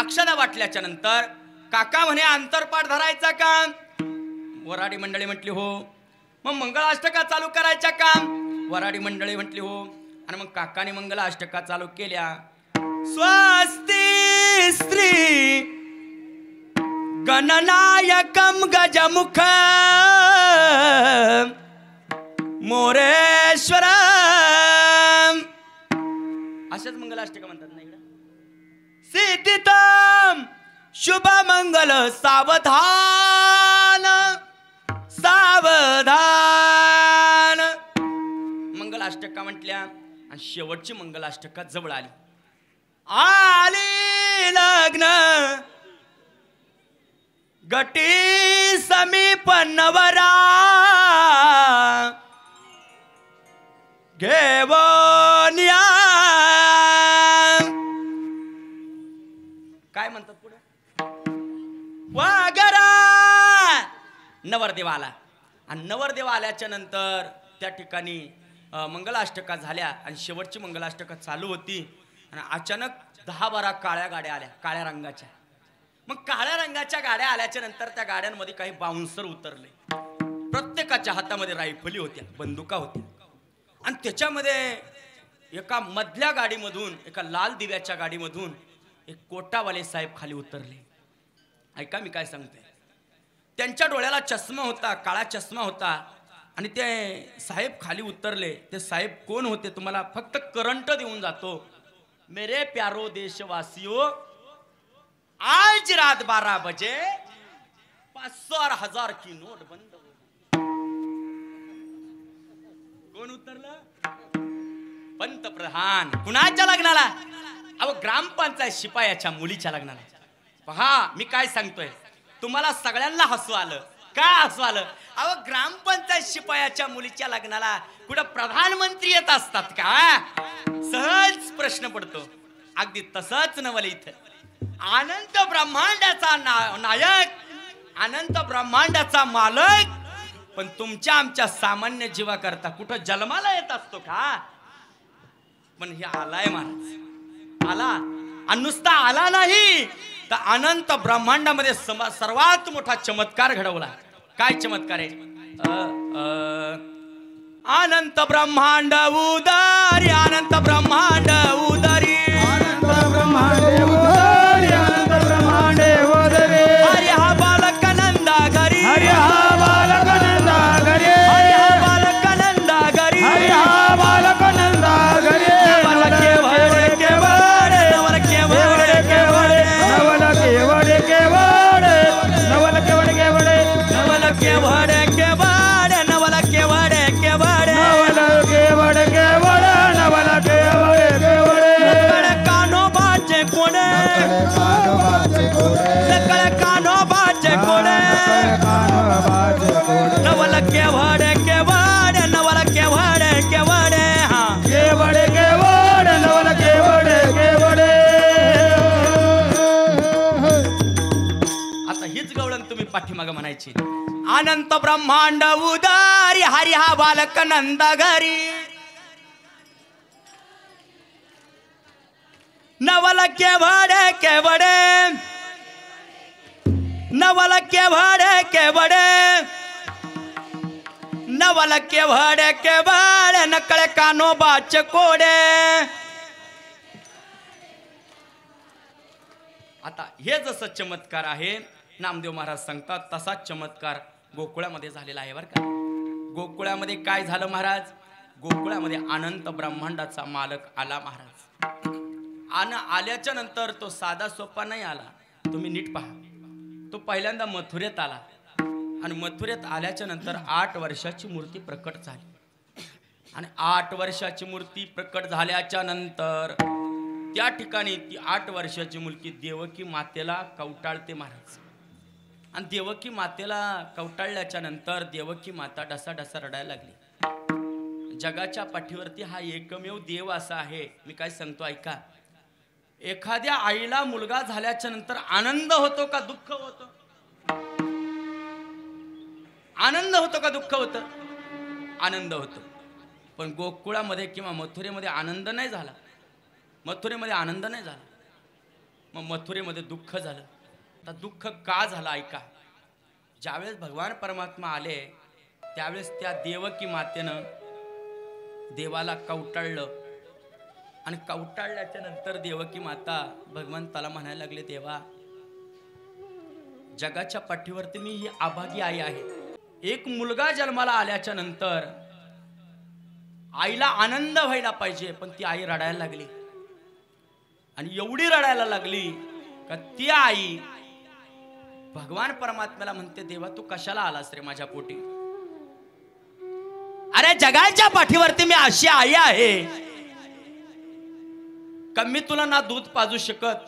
अक्षदा वाटल्याच्या नंतर काका म्हणे अंतरपाठ धरायचा का? वराडी मंडळी म्हटली हो. मग मंगळाष्टका चालू करायच्या का? वराडी मंडळी म्हटली हो. आणि मग काकाने मंगलाष्टका चालू केल्या. स्वस्ती स्त्री गणनायकम गजमुख मोरेश्वर, अशाच मंगलाष्टका म्हणतात ना इकडे. सिद्धितम शुभ मंगल सावधान सावधान मंगलाष्टका म्हटल्या आणि शेवटची मंगलाष्टका जवळ आली. आली लग्न गटी समीप नवरा घेवनिया. काय म्हणतात पुढे? वागरा नवरदेव आला आणि नवरदेव आल्याच्या नंतर त्या ठिकाणी मंगलाष्टका झाल्या आणि शेवटची मंगलाष्टका चालू होती आणि अचानक 10-12 काळ्या गाड्या आल्या, काळ्या रंगाच्या. मग काळ्या रंगाच्या गाड्या आल्याच्या नंतर त्या गाड्यांमध्ये काही बाउन्सर उतरले. प्रत्येकाच्या हातामध्ये रायफली होत्या, बंदुका होत्या आणि त्याच्यामध्ये एका मधल्या गाडीमधून, एका लाल दिव्याच्या गाडीमधून एक कोटावाले साहेब खाली उतरले. ऐका मी काय सांगतोय. त्यांच्या डोळ्याला चष्मा होता, काळा चष्मा होता आणि ते साहेब खाली उतरले. ते साहेब कोण होते तुम्हाला फक्त करंट देऊन जातो. मेरे प्यारो देशवासियों, आज रात 12 बजे 500 और 1000 की नोट बंद हो. कोण उतरलं? पंतप्रधान. कुणाच्या लग्नाला? अहो ग्रामपंचायत शिपायाच्या मुलीच्या लग्नाला. पहा मी काय सांगतोय, तुम्हाला सगळ्यांना हसू आलं. का हसू आलं? अहो ग्रामपंचायत शिपायाच्या मुलीच्या लग्नाला कुठं प्रधानमंत्री येत असतात का? सहज प्रश्न पडतो. अगदी तसंच नवल इथं अनंत ब्रह्मांडाचा नायक, अनंत ब्रह्मांडाचा मालक पण तुमच्या आमच्या सामान्य जीवा करता कुठं जन्माला येत असतो का? पण हे आलाय महाराज, आला आणि नुसता आला नाही तर अनंत ब्रह्मांडामध्ये सर्वात मोठा चमत्कार घडवला. काय चमत्कार आहे? अनंत ब्रह्मांड उदरी, अनंत ब्रह्मांड उदरी, अनंत ब्रह्मांड उदरी, अनंत ब्रह्मांड उदरी. अरे हा बालक नंद म्हणायची. अनंत ब्रह्मांड उदारी हरी हा बालक नंद घरी. नवल केवडे केवडे नवल केवडे केवडे नवल केवडे केवडे नकळे कानोबाचे कोडे. आता हे जसं चमत्कार आहे नामदेव महाराज सांगतात तसाच चमत्कार गोकुळामध्ये झालेला आहे बरं का. गोकुळामध्ये काय झालं महाराज? गोकुळामध्ये अनंत ब्रह्मांडाचा मालक आला महाराज. आणि आल्याच्या नंतर तो साधा सोपा नाही आला. तुम्ही नीट पहा. तो पहिल्यांदा मथुरेत आला आणि मथुरेत आल्याच्या नंतर 8 वर्षाची मूर्ती प्रकट झाली. आणि 8 वर्षाची मूर्ती प्रकट झाल्याच्या नंतर त्या ठिकाणी ती 8 वर्षाची मुलगी देवकी मातेला कवटाळते महाराज. आणि देवकी मातेला कवटाळल्याच्या नंतर देवकी माता ढसाढसा रडायला लागली. जगाच्या पाठीवरती हा एकमेव देव असा आहे. मी काय सांगतो ऐका. एखाद्या आईला मुलगा झाल्याच्या नंतर आनंद होतो का दुःख होतं? आनंद होतो का दुःख होतं? आनंद होतो. पण गोकुळामध्ये किंवा मथुरेमध्ये आनंद नाही झाला. मथुरेमध्ये आनंद नाही झाला. मग मथुरेमध्ये दुःख झालं. आता दुःख का झालं ऐका. ज्यावेळेस भगवान परमात्मा आले त्यावेळेस त्या देवकी मातेनं देवाला कवटाळलं. आणि कवटाळल्याच्या नंतर देवकी माता भगवंताला म्हणायला लागले, देवा जगाच्या पाठीवरती मी ही अभागी आई आहे. एक मुलगा जन्माला आल्याच्या नंतर आईला आनंद व्हायला पाहिजे, पण ती आई रडायला लागली. आणि एवढी रडायला लागली का ती आई भगवान परमात्म्याला म्हणते, देवा तू कशाला आलास रे माझ्या पोटी? अरे जगाच्या पाठीवरती मी अशी आई आहे का मी तुला ना दूध पाजू शकत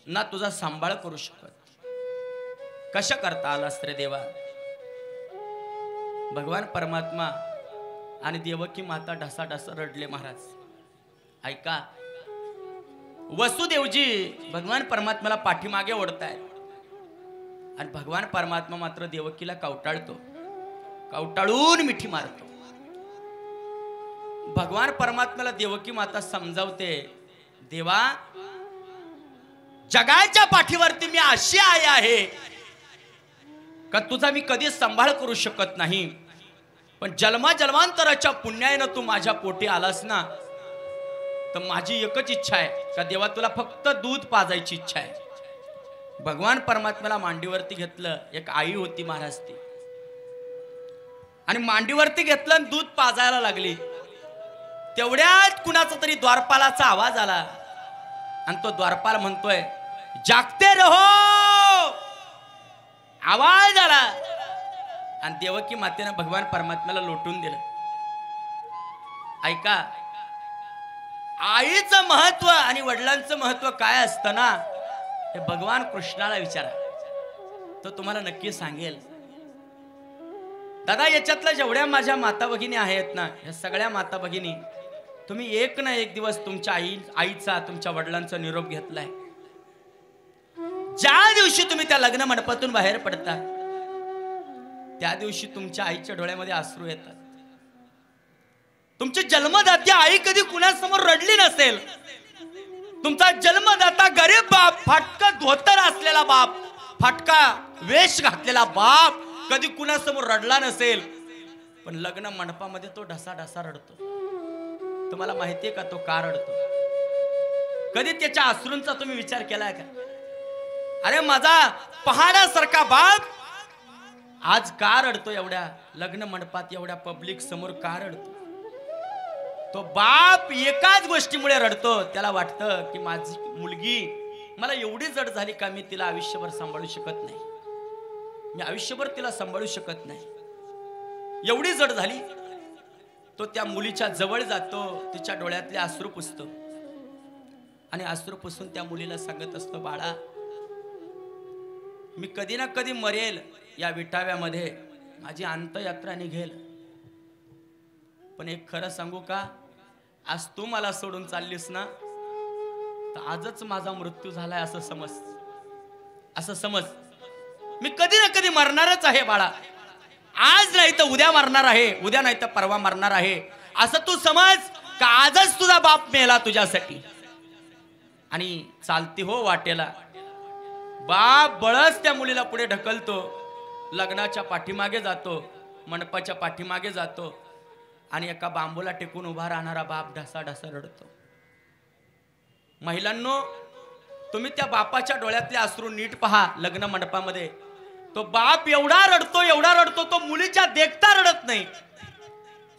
ना तुझा सांभाळ करू शकत. कशा करता आलास रे देवा? भगवान परमात्मा आणि देवकी माता ढसाढसा रडले महाराज. ऐका. वसुदेवजी भगवान परमात्म्याला पाठीमागे ओढतायत आणि भगवान परमात्मा मात्र देवकीला कवटाळतो. कवटाळून मिठी मारतो. भगवान परमात्म्याला देवकी माता समजावते, देवा जगाच्या पाठीवरती मी अशी आई आहे का तुझा मी कधीच सांभाळ करू शकत नाही. पण जन्मांतराच्या पुण्याने तू माझ्या पोटी आलास ना, तर माझी एकच इच्छा आहे का देवा तुला फक्त दूध पाजायची इच्छा आहे. भगवान परमात्म्याला मांडीवरती घेतलं. एक आई होती महाराज ती. आणि मांडीवरती घेतलं आणि दूध पाजायला लागली. तेवढ्यात कुणाचा तरी द्वारपालाचा आवाज आला आणि तो द्वारपाल म्हणतोय, जागते रहो. आवाज आला आणि देवकी मातेने भगवान परमात्म्याला लोटून दिलं. ऐका. आईचं महत्व आणि वडिलांचं महत्व काय असतं ना, हे भगवान कृष्णाला विचारा, तो तुम्हाला नक्की सांगेल. दादा याच्यातल्या जेवढ्या माझ्या माता भगिनी आहेत ना, या सगळ्या माता भगिनी तुम्ही एक ना एक दिवस तुमच्या आईचा तुमच्या वडिलांचा निरोप घेतलाय. ज्या दिवशी तुम्ही त्या लग्न मंडपातून बाहेर पडता त्या दिवशी तुमच्या आईच्या डोळ्यामध्ये अश्रू येतात. तुमची जन्मदात्या आई कधी कुणासमोर रडली नसेल. तुमचा जन्मदाता गरीब बाप, फाटका धोतर असलेला बाप, फाटका वेश घातलेला बाप कधी कुणासमोर रडला नसेल. पण लग्न मंडपामध्ये तो ढसाढसा रडतो. तुम्हाला माहितीये का तो का रडतो? कधी त्याच्या अश्रूंचा तुम्ही विचार केलाय का? अरे माझा पहाडासारखा बाप आज का रडतो? एवढ्या लग्न मंडपात एवढ्या पब्लिक समोर का रडतो? तो बाप एकाच गोष्टीमुळे रडतो. त्याला वाटतं की माझी मुलगी मला एवढी जड झाली का मी तिला आयुष्यभर सांभाळू शकत नाही. मी आयुष्यभर तिला सांभाळू शकत नाही. एवढी जड झाली. तो त्या मुलीच्या जवळ जातो, तिच्या डोळ्यातले अश्रू पुसतो आणि अश्रू पुसून त्या मुलीला सांगत असतो, बाळा मी कधी ना कधी मरेल या विटाव्यामध्ये, माझी अंतयात्रा निघेल. पण एक खरं सांगू का, आज तू मला सोडून चाललीस ना, तर आजच माझा मृत्यू झालाय असं समज. असं समज. मी कधी ना कधी मरणारच आहे बाळा. आज नाही तर उद्या मरणार आहे, उद्या नाही तर परवा मरणार आहे, असं तू समज का आजच तुझा बाप मेला तुझ्यासाठी. आणि चालती हो वाटेला. बाप बळच त्या मुलीला पुढे ढकलतो, लग्नाच्या पाठीमागे जातो, मंडपाच्या पाठीमागे जातो आणि एका बांबूला टेकून उभा राहणारा बाप ढसा ढसा रडतो. महिलांनो, तुम्ही त्या बापाच्या डोळ्यातले अश्रू नीट पहा. लग्न मंडपामध्ये तो बाप एवढा रडतो, तो मुलीच्या देखता रडत नाही,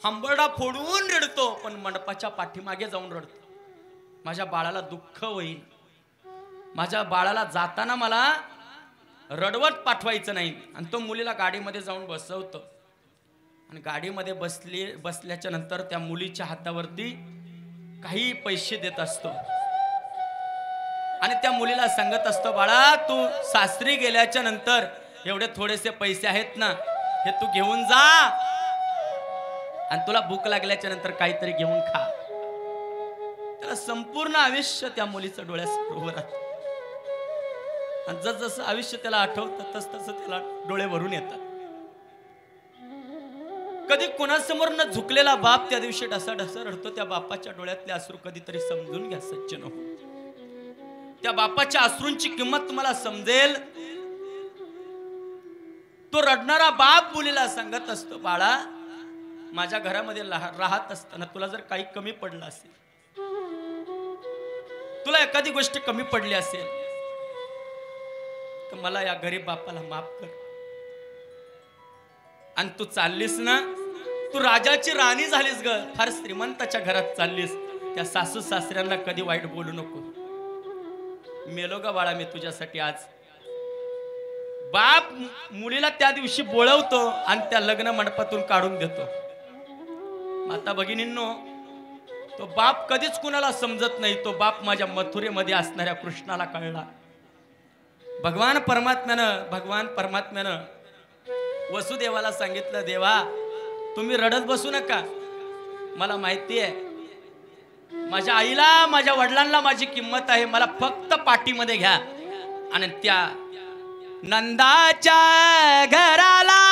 हंबरडा फोडून रडतो, पण मंडपाच्या पाठीमागे जाऊन रडतो. माझ्या बाळाला दुःख होईल, माझ्या बाळाला जाताना मला रडवत पाठवायचं नाही. आणि तो मुलीला गाडीमध्ये जाऊन बसवतो आणि गाडीमध्ये बसल्याच्या नंतर त्या मुलीच्या हातावरती काही पैसे देत असतो आणि त्या मुलीला सांगत असतो, बाळा तू सासरी गेल्याच्या नंतर एवढे थोडेसे पैसे आहेत ना, हे तू घेऊन जा आणि तुला भूक लागल्याच्या नंतर काहीतरी घेऊन खा. त्याला संपूर्ण आयुष्य त्या मुलीचं डोळ्यासमोर उभं राहतं आणि जसं आयुष्य त्याला आठवतं तसं त्याला डोळे भरून येतात. कधी कोणासमोर न झुकलेला बाप त्या दिवशी ढसा रडतो. त्या बापाच्या डोळ्यातले अश्रू कधीतरी समजून घ्या सज्जन हो. त्या बापाच्या अश्रूंची किंमत तुम्हाला समजेल. तो रडणारा बाप मुलीला सांगत असतो, बाळा माझ्या घरामध्ये राहत असताना तुला जर काही कमी पडलं असेल, तुला एखादी गोष्ट कमी पडली असेल तर मला या गरीब बापाला माफ कर. आणि तू चाललीस ना, तू राजाची राणी झालीस ग, फार श्रीमंताच्या घरात चाललीस, त्या सासू सासऱ्यांना कधी वाईट बोलू नको. मेलो ग बाळा मी तुझ्यासाठी आज. बाप मुलीला त्या दिवशी बोलवतो आणि त्या लग्न मंडपातून काढून देतो. माता भगिनींनो, तो बाप कधीच कुणाला समजत नाही. तो बाप माझ्या मथुरेमध्ये असणाऱ्या कृष्णाला कळला. भगवान परमात्म्यानं वसुदेवाला सांगितलं, देवा तुम्ही रडत बसू नका, मला माहिती आहे माझ्या आईला माझ्या वडिलांना माझी किंमत आहे, मला फक्त पाठीमध्ये घ्या आणि त्या नंदाच्या घराला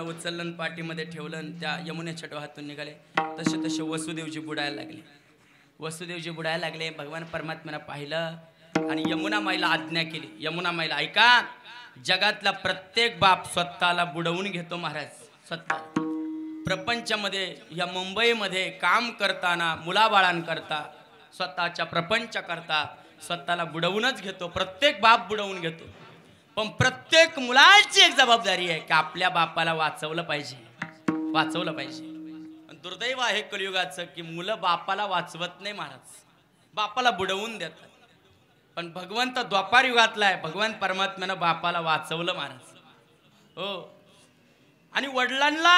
उचललं पाठीमध्ये ठेवलं. त्या यमुनेच्या डोहातून निघाले. तसे तसे वसुदेवजी बुडायला लागले. भगवान परमात्म्यानं पाहिलं आणि यमुना माईला आज्ञा केली. यमुना माईला, ऐका, जगातला प्रत्येक बाप स्वतःला बुडवून घेतो महाराज. स्वतः प्रपंचामध्ये या मुंबईमध्ये काम करताना मुलाबाळांकरता स्वतःच्या प्रपंच करता स्वतःला बुडवूनच घेतो. प्रत्येक बाप बुडवून घेतो. पण प्रत्येक मुलाची एक जबाबदारी आहे की आपल्या बापाला वाचवलं पाहिजे. दुर्दैव आहे कलियुगाचं की मुलं बापाला वाचवत नाही महाराज, बापाला बुडवून देतात. पण भगवंत द्वापार युगातला आहे. भगवान परमात्म्यानं बापाला वाचवलं महाराज. हो, आणि वडिलांना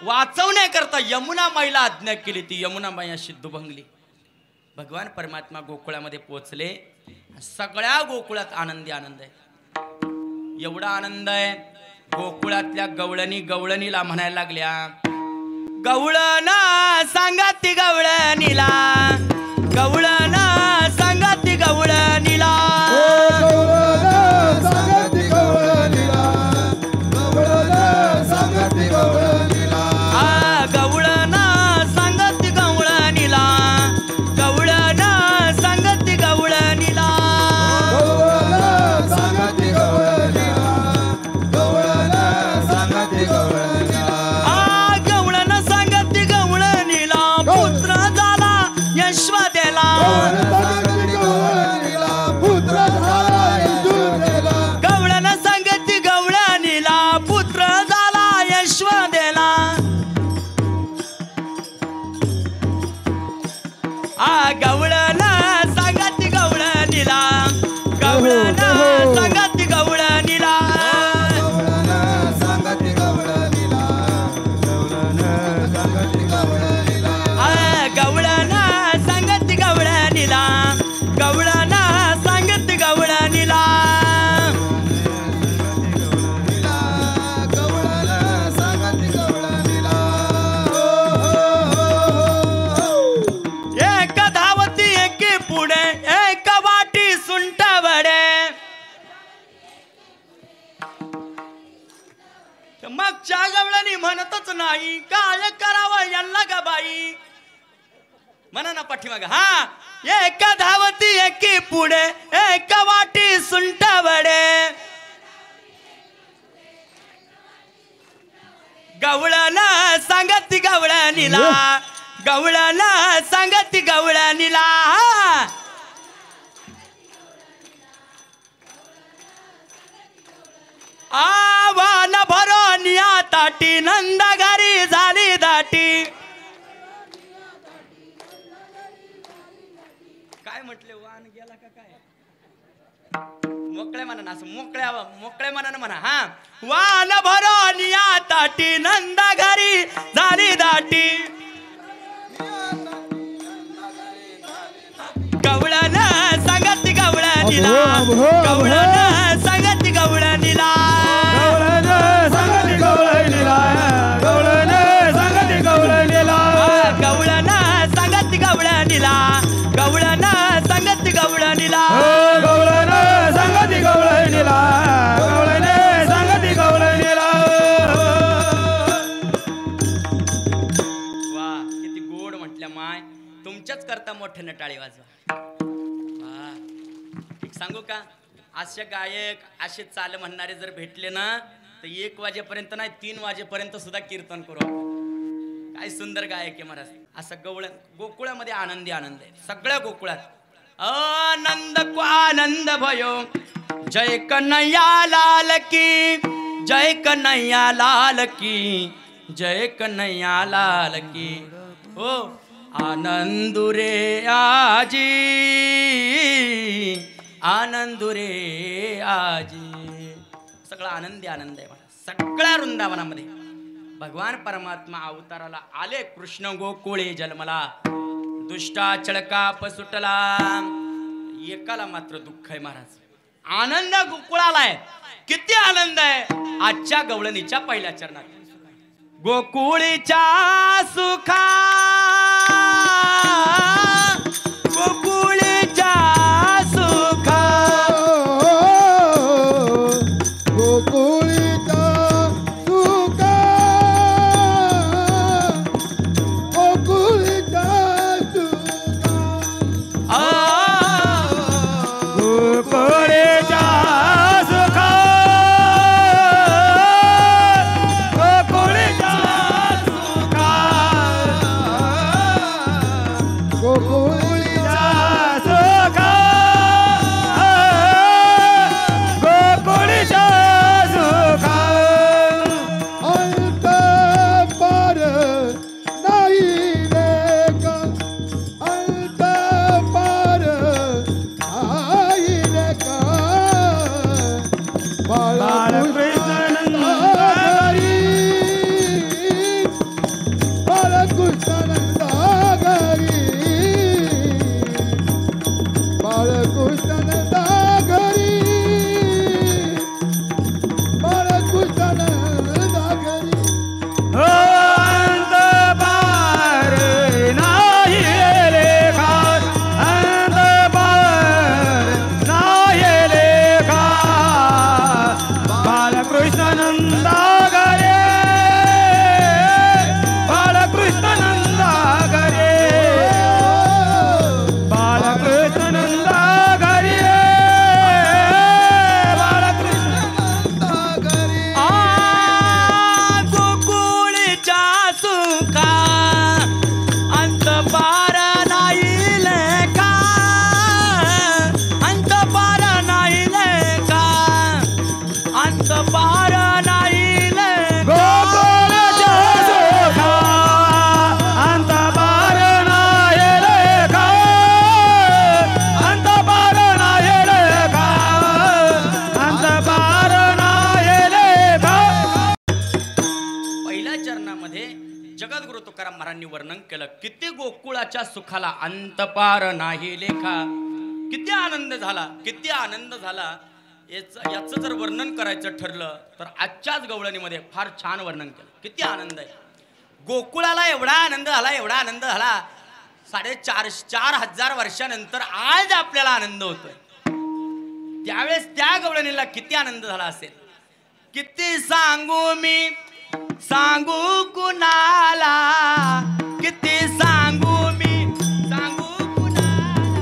वाचवण्याकरता यमुना माईला आज्ञा केली. ती यमुना माई अशी दुभंगली. भगवान परमात्मा गोकुळामध्ये पोहोचले. सगळ्या गोकुळात आनंद आहे. एवढा आनंद आहे, गोकुळातल्या गवळणीला म्हणायला लागल्या, गवळण सांगाती गवळणीला, गवळण सांगाती गवळणीला, गवळण मागच्या गवळणी म्हणतच नाही काय करावं यांना ग बाई. म्हणा ना पाठीमाग. हा एका धावती एकी पुढे एका वाटी सुंट वडे. गवळला सांगती गवळणीला गवळला सांगती गवळणीला. आव्हान भरोनिया ताटी नंदा घरी झाली दाटी. काय म्हटले वान गेला का काय. मोकळे म्हणा असं मोकळे मनानं म्हणा. हा वान भरोनिया ताटी नंदा घरी झाली दाटी. गवळण सांगती गवळणीला गवळण सांगती गवळणीला. गवळण सांगती गवळणीला गवळण सांगती गवळणीला. गवळण सांगती गवळणीला गवळण सांगती गवळणीला. गवळण सांगती गवळणीला गवळण सांगती गवळणीला. वा किती गोड म्हटल्या माय. तुमच्याच करता मोठ्यानं टाळी वाजवा. वा एक सांगू का असे गायक असे चाल म्हणणारे जर भेटले ना तर 1 वाजेपर्यंत नाही 3 वाजेपर्यंत सुद्धा कीर्तन करू आपण. काय सुंदर गायक आहे महाराज. असं गोकुळामध्ये आनंदी आनंद आहे सगळ्या गोकुळात. आनंद को आनंद भयो जय कन्हैया लाल की जय कन्हैया लाल की जय कन्हैया लाल की. हो आनंद रे आजी आनंद रे आजी. सगळा आनंदी आनंद आहे मला सगळ्या वृंदावनामध्ये. भगवान परमात्मा अवताराला आले कृष्ण गोकुळे जन्मला. दुष्टा चळकाप सुटला. एकाला मात्र दुःख आहे महाराज. आनंद गोकुळाला आहे. किती आनंद आहे आजच्या गवळणीच्या पहिल्या चरणात. गोकुळीच्या सुखा गोकुळीच्या सुखा गोकुळीचा सुखा गोकुळीचा सुखा. गोकुळीचा सुखा गोकुळीचा सुखा गोकुळीचा सुखा गोकुळीचा सुखा. अंत पार नाही रे का अंत पार नाही रे का. बाळकृष्णानंद घरी बाळकृष्णानंद घरी बाळकृष्णानंद घरी बाळकृष्णानंद घरी. अंत पार नाही लेखा अंत पार नाही लेखा. बाळकृष्णानंद घरी बाळकृष्णानंद घरी बाळकृष्णानंद घरी बाळकृष्णानंद घरी. गोकुळीच्या सुखा अंत पार नाही लेखा अंत पार नाही लेखा अंत पार नाही लेखा. गोकुळाच्या सुखा अंत पार नाही लेखा अंत पार नाही लेखा अंत पार नाही लेखा. पहिल्या चरणामध्ये जगद्गुरु तुकाराम महाराजांनी वर्णन केलं किती गोकुळाच्या सुखाला अंतपार नाही लेखा. किती आनंद झाला किती आनंद झाला. याचं जर वर्णन करायचं ठरलं तर आजच्याच गवळणीमध्ये फार छान वर्णन केलं. किती आनंद आहे गोकुळाला. एवढा आनंद झाला एवढा आनंद झाला 4,500 वर्षानंतर आज आपल्याला आनंद होतोय. त्यावेळेस त्या गवळणीला किती आनंद झाला असेल. किती सांगू मी सांगू कुणाला किती सांगू मी सांगू कुणाला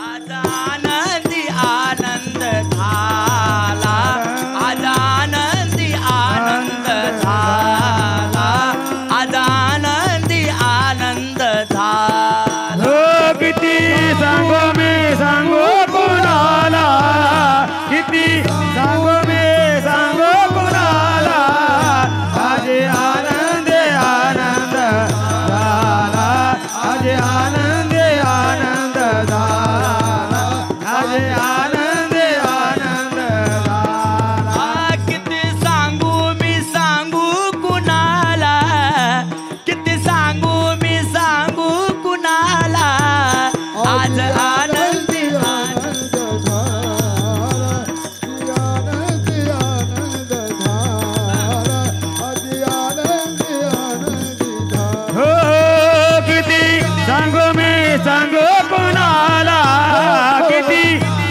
आज आनंदी आनंद झाला आज आनंदी आनंद झाला आज आनंदी आनंद झाला हो किती सांगू मी सांगू कुणाला किती सांगू मी सांगू कुणाला आज आनंद आनंद झाला आज आनंद आनंद झाला आज आनंद आनंद झाला किती सांगू मी सांगू कुणाला किती सांगू मी सांगू कुणाला आज आनंदी आनंद हो किती सांगू मी सांगू कुणाला किती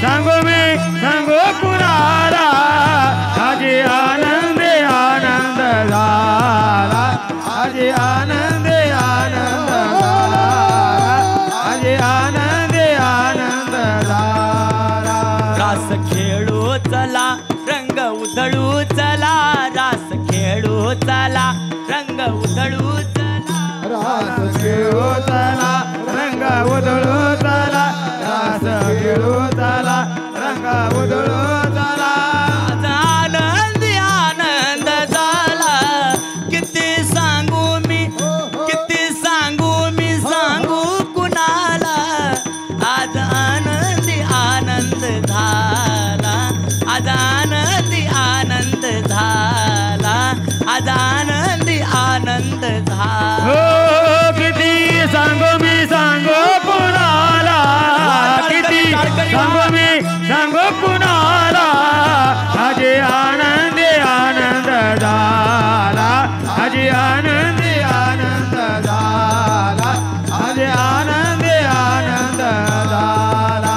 सांगू मी सांगू कुणाला आज आनंद आनंद झाला आज आनंद आनंद झाला आज आनंद आनंद झाला रास खेळू चला रंग उधळू चला रास खेळू चला रंग उधळू चला रास खेळू चला रंग उधळू चला रास खेळू चला रंग उधळू चला आज आनंदी आनंद झाला किती सांगू मी किती सांगू मी सांगू कुणाला आज आनंदी आनंद झाला आज आनंदी आनंद झाला आज आनंदी आनंद झाला हो किती सांगू मी सांगू कुणाला किती सांगू मी सांगू कुणाला आज आनंद आनंद झाला आज आनंद आनंद झाला आज आनंद आनंद झाला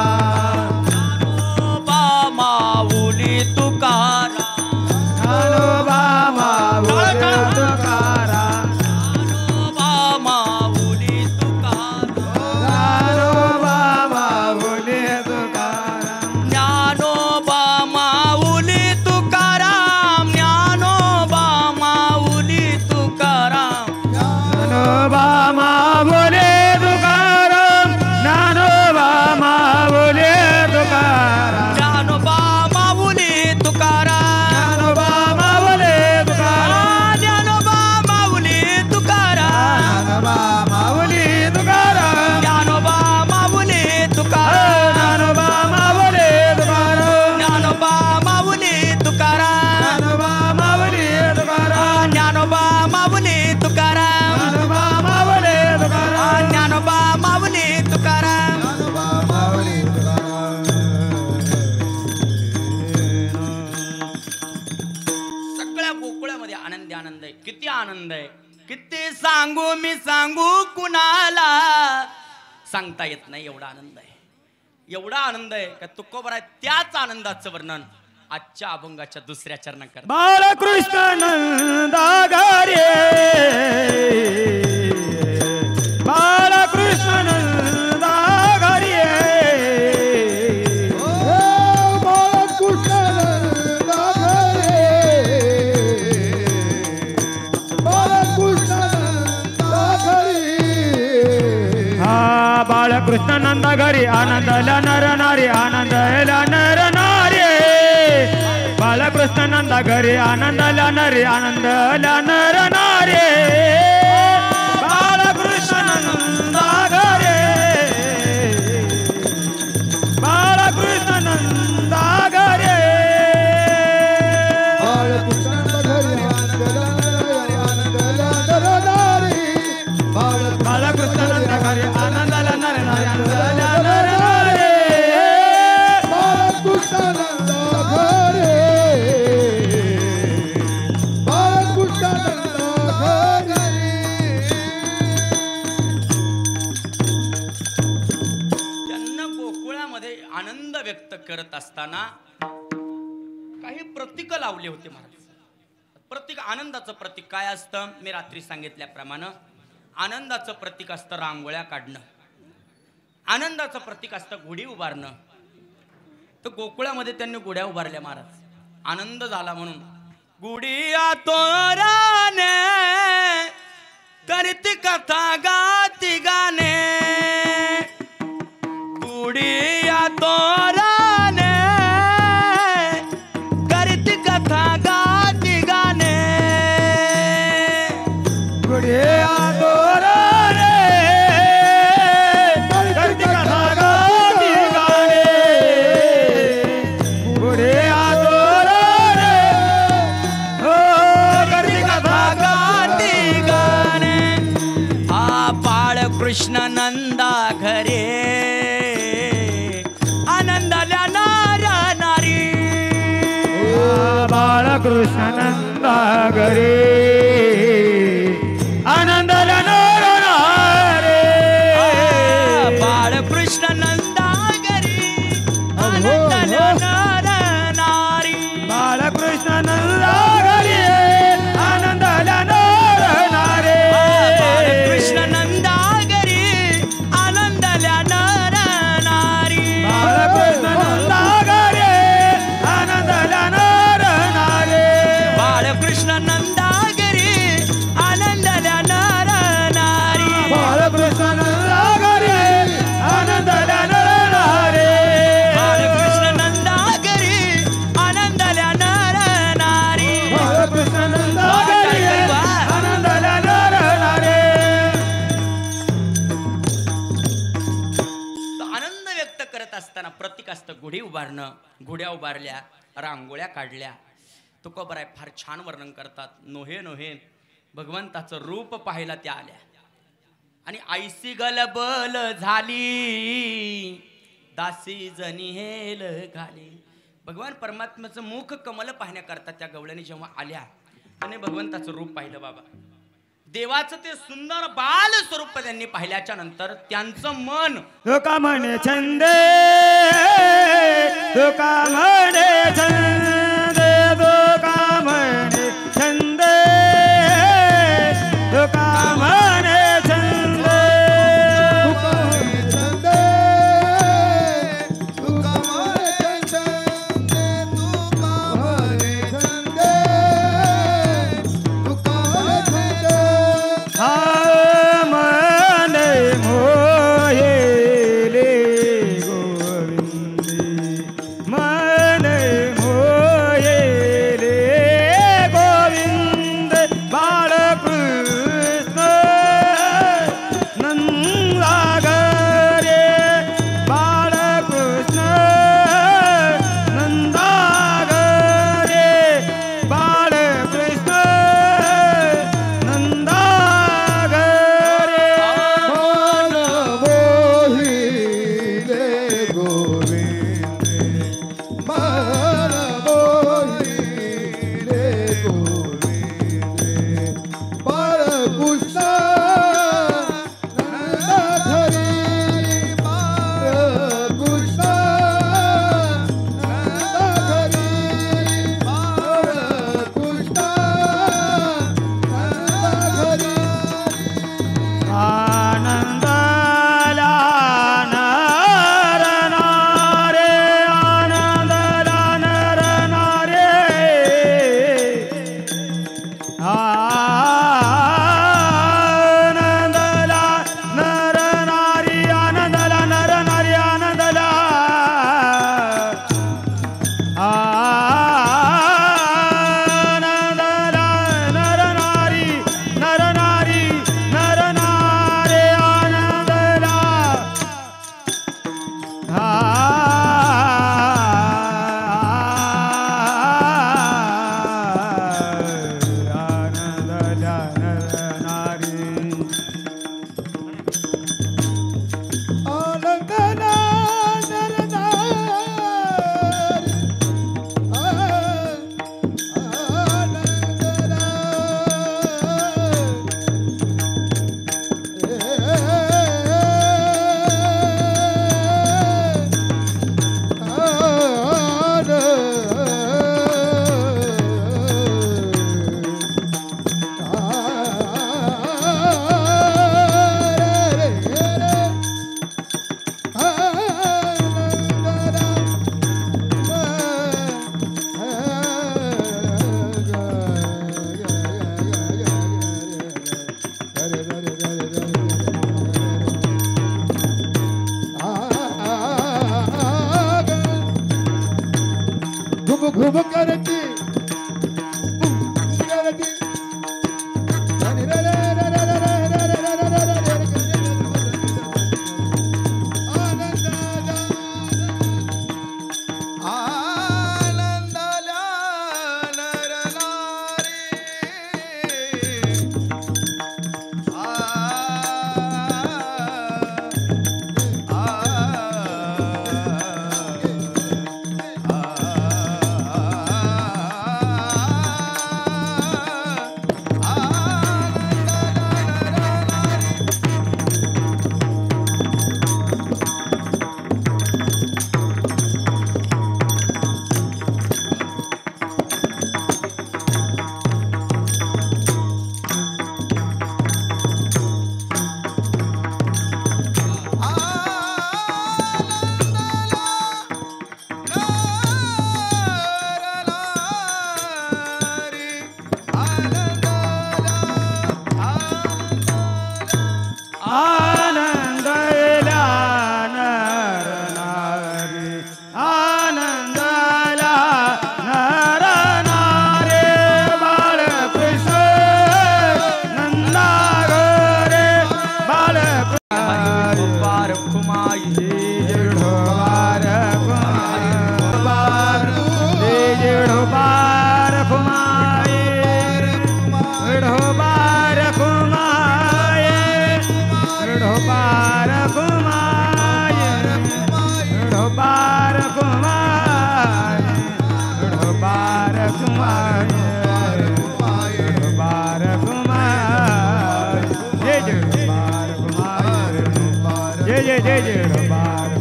बा माऊली तुकारा ज्ञानोबा माऊली तुकारा बा माऊली तुकारा ज्ञानोबा माऊली तुकारा ज्ञानोबा माऊली तुकाराम ज्ञानोबा माऊली तुकाराम ज्ञानोबा माऊली तुकाराम ज्ञानोबा माऊली तुकाराम ज्ञानोबा माऊली तुकाराम ज्ञानोबा माऊली तुकाराम ज्ञानोबा माऊली तुकाराम ज्ञानोबा माऊली तुकाराम ज्ञानोबा माऊली तुकाराम ज्ञानोबा माऊली तुकाराम ज्ञानोबा माऊली तुकाराम ज्ञानोबा माऊली तुकाराम ज्ञानोबा माऊली तुकाराम ज्ञानोबा माऊली तुकाराम ज्ञानोबा माऊली तुकाराम ज्ञानोबा माऊली सगळ्या गोकुळामध्ये आनंदी आनंद आहे किती आनंद आहे किती सांगू मी सांगू कुणाला सांगता येत नाही एवढा आनंद आहे एवढा आनंद आहे का तुकोबर आहे त्याच आनंदाचं वर्णन आजच्या अभंगाच्या दुसऱ्या चरणात करतात बाळकृष्ण नंदागारे बाळकृष्ण नंदागारे बाळकृष्ण नंदागारे बाळकृष्ण नंदागारे हा बाळकृष्ण नंदागारे आनंदला नर नारी आनंदला नर नारी बाळकृष्ण नंदा घरी आनंदला नरे आनंदला नर नारे बाळकृष्ण नंदा घरे बाळकृष्ण नंदा घरे बाळकृष्ण घरी आनंदला नर नारे बाळकृष्ण नंदा घरी आनंदला नर नारे आनंदला नर नारे बाळकृष्ण नंदा घरे आनंद व्यक्त करत असताना काही प्रतीक लावले होते महाराज. प्रतीक, आनंदाचं प्रतीक काय असतं? मी रात्री सांगितल्याप्रमाणे आनंदाचं प्रतीक असतं रांगोळ्या काढणं, आनंदाचं प्रतीक असतं गुढी उभारणं. तर गोकुळामध्ये त्यांनी गुढ्या उभारल्या महाराज. आनंद झाला म्हणून गुढिया तोराने करती कथा गाती गाणे, गुढिया तोराने करती कथा गाती गाणे, गुढिया तोराने करती कथा गाती गाणे, गुढिया तोराने हो करती कथा गाती गाणे. हा बाळ कृष्ण नंदा घरे आनंदाल्या नार नारी, बाळकृष्ण नंदा घरी आनंदाला नर नारे, बाळकृष्ण नंदा घरी आनंदाल्या नार नारी, बाळकृष्ण नंदा घरी आनंदाला नर नारे, बाळकृष्ण नंदा घरी आनंदाल्या नर नारी, बाळकृष्ण नंदा घरी आनंदाला नर नारे, बाळकृष्ण नंदा घरी आनंदाल्या नर नारी, बाळकृष्ण नंदा घरी आनंदाला नर नारे, बाळकृष्ण नंदा घरी आनंदाल्या नर नारी, बाळकृष्ण नंदा घरी आनंदाला नर नारे. तो आनंद व्यक्त करत असताना प्रतीक असतं गुढी उभारणं. गुढ्या उभारल्या, रांगोळ्या काढल्या. तुकोबराय फार छान वर्णन करतात. नोहे नोहे भगवंताचं रूप पाहायला त्या आल्या आणि आईसी गलबल झाली दासी जनी हेल घाली. भगवान परमात्म्याचं मुख कमल पाहण्याकरता त्या गवळणी जेव्हा आल्या त्याने भगवंताचं रूप पाहिलं. बाबा देवाचं ते सुंदर बाल स्वरूप त्यांनी पाहिल्याच्या नंतर त्यांचं मन तुका म्हणे छंदे, तुका म्हणे छंदे, तुका म्हणे छंदे, तुका म्हणे छंदे, तुका म्हणे छंदे, तुका म्हणे छंदे, तुका म्हणे छंदे, तुका म्हणे छंदे. हा मने मोहिले गोविंदी, मने मोहिले